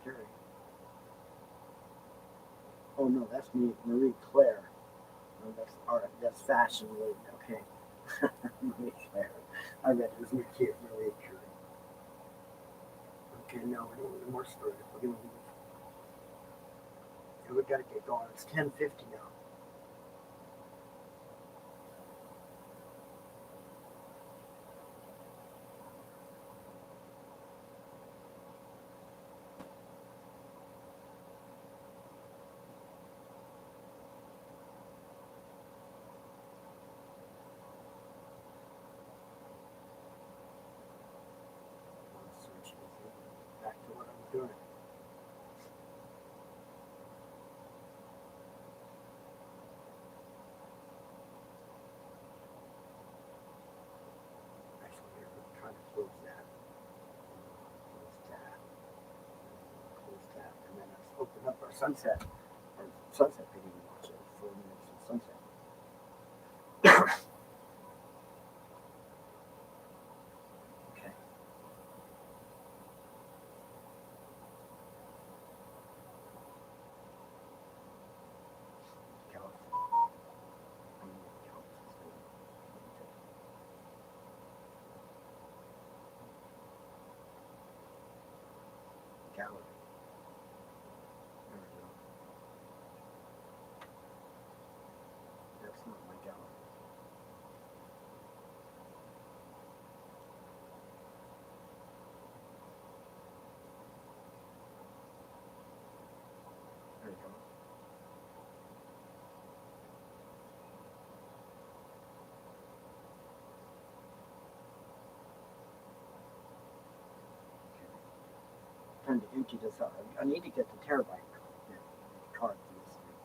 Carrie. Oh no, that's me, Marie Claire. No, that's all right. That's fashion related. Okay, Marie Claire. I read it was Marie Curie. Okay, now we're doing more stories. We're gonna leave. We gotta get going. It's 10:50 now. Back to what I'm doing. Actually, here, we're trying to close that. Close that. And then let's open up our sunset. Our sunset video and watch it. 4 minutes of sunset. Okay. Gallery. There we go. That's not my gallery. There we go. Time to empty this out. I need to get the terabyte card for this thing.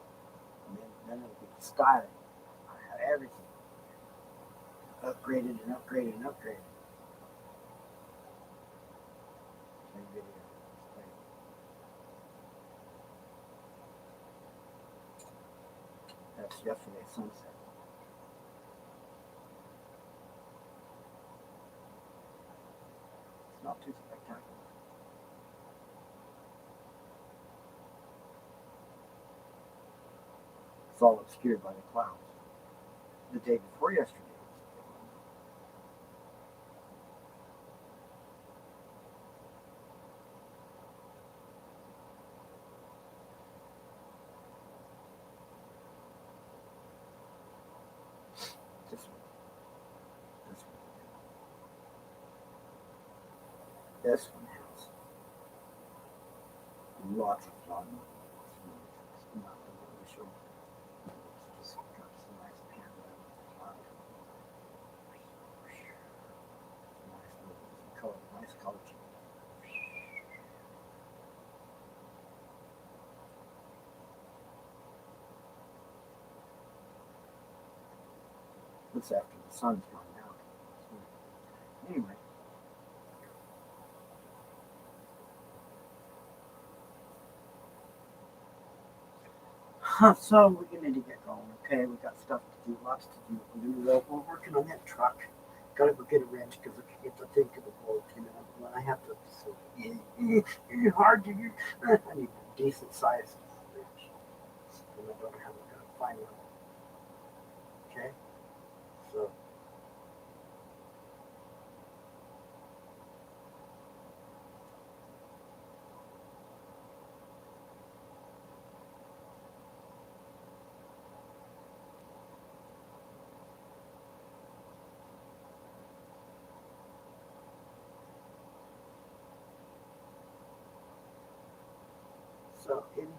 And then it'll be styling. I have everything upgraded and upgraded and upgraded. Play video. Play. That's yesterday's sunset. It's not too spectacular. It's all obscured by the clouds. The day before yesterday this one. This one has lots of fun. It's not the one we show. It's just got some nice panorama cloud. Nice color change. That's after the sun's gone down. Anyway. So we're gonna need to get going. Okay, we got stuff to do, lots to do. We're working on that truck. Gotta go get a wrench because I can get the thing to the bolt, when I have to, so, hard to use. I need a decent sized wrench. And I don't have a fine one. Okay? So, anyhow.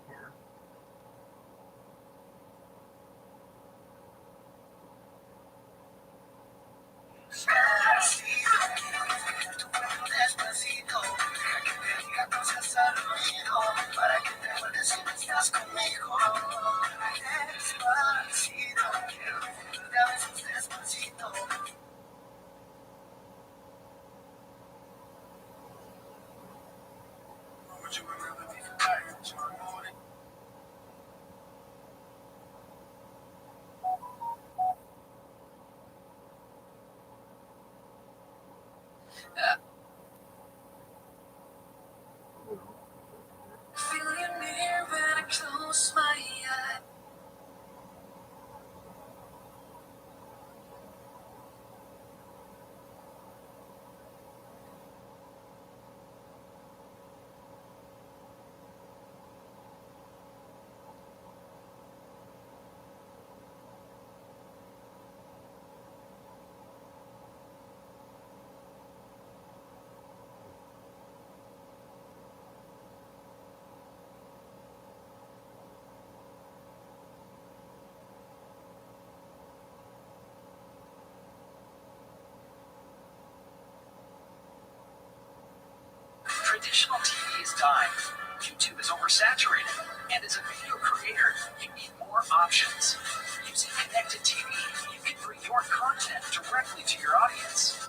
Feel you near when I close my eyes. Traditional TV is dying. YouTube is oversaturated. And as a video creator, you need more options. Using connected TV, you can bring your content directly to your audience.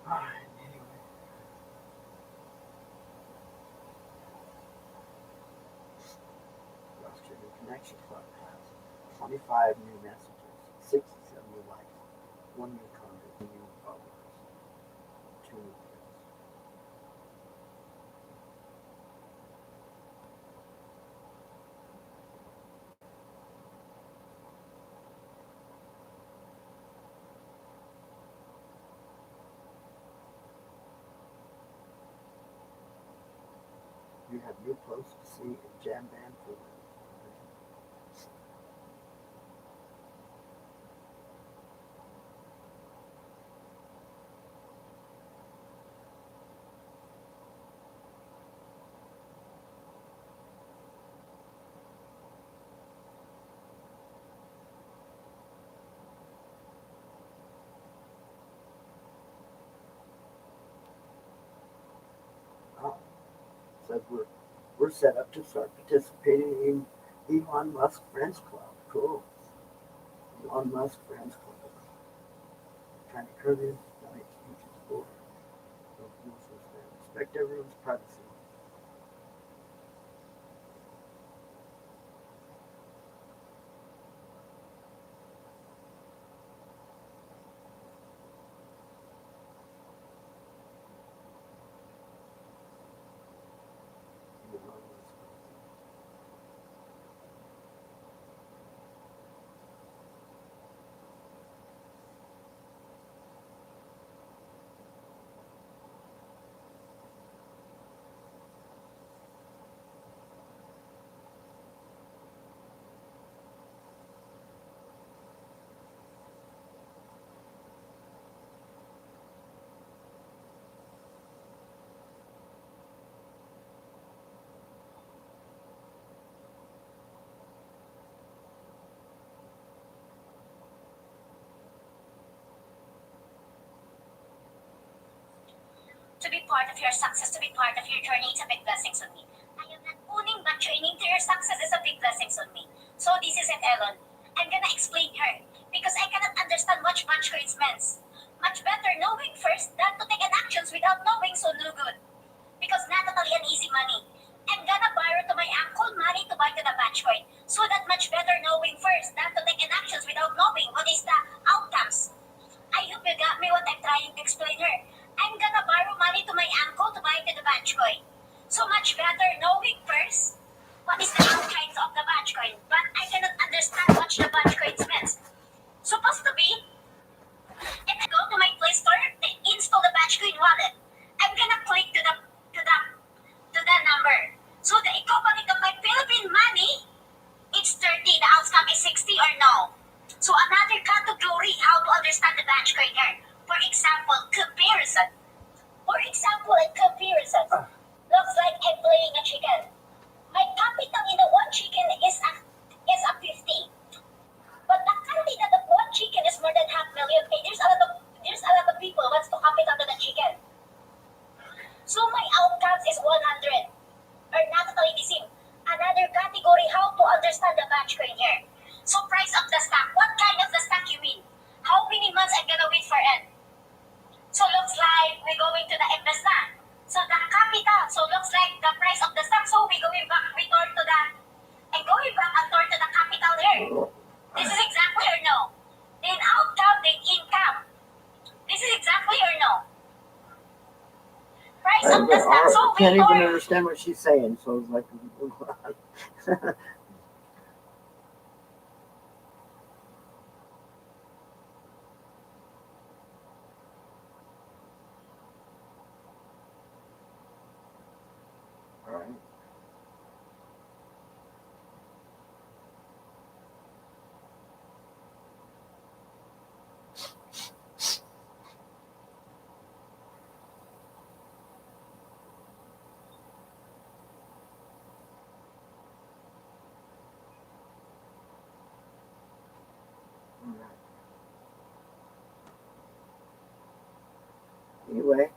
Alright, anyway. Lost your new connection club has 25 new messages, 67 new likes, 1 new comment, 2 new followers, 2 new friends. You have new posts to see in Jam Band form. Oh, says we're set up to start participating in Elon Musk Friends Club. Cool. Elon Musk Friends Club. Trying to curb his diet speech is boring. Respect everyone's privacy. Elon Musk. part of your success, to be part of your journey. It's a big blessing on me. I am not owning but joining to your success is a big blessing on me. So this is it, Ellen. I'm gonna explain her because I cannot understand what much it means. Much better knowing first than to take an actions without knowing, so no good. Because not totally an easy money. I'm gonna borrow to my uncle money to buy to the batch coin. So that much better knowing first than to take an actions without knowing what is the outcomes. I hope you got me what I'm trying to explain her. I'm gonna borrow money to my uncle to buy to the batch coin. So much better knowing first what is the outcomes of the batch coin. But I cannot understand what the batch coins means. Supposed to be, if I go to my Play Store, they install the batch coin wallet. I'm gonna click to the number. So the equivalent of my Philippine money, it's 30, the outcome is 60 or no. So another category how to understand the batch coin here. For example, comparison. Looks like I'm playing a chicken. My capital in the one chicken is a 50. But the candidate of one chicken is more than half million. Okay, there's a lot of people who wants to capital to the chicken. So my outcomes is 100. Or not totally the same. Another category how to understand the batch coin here. So price of the stock. What kind of the stock you mean? How many months I'm gonna wait for it? So looks like we're going to the investment. So the capital. So looks like the price of the stock. So we're going back, return to the, and going back and turn to the capital here. This is exactly or no? Then outcome, then income. This is exactly or no? Price of the stock. So I we can't even are. understand what she's saying. So it's like, all right. Anyway,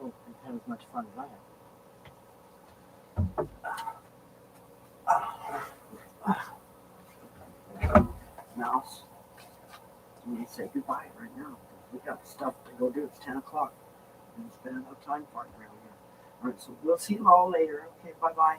oh, you've had as much fun as I have. Mouse, we need to say goodbye right now. We got stuff to go do. It's 10 o'clock. And it's been enough time for it around here. All right, so we'll see you all later. Okay, bye-bye.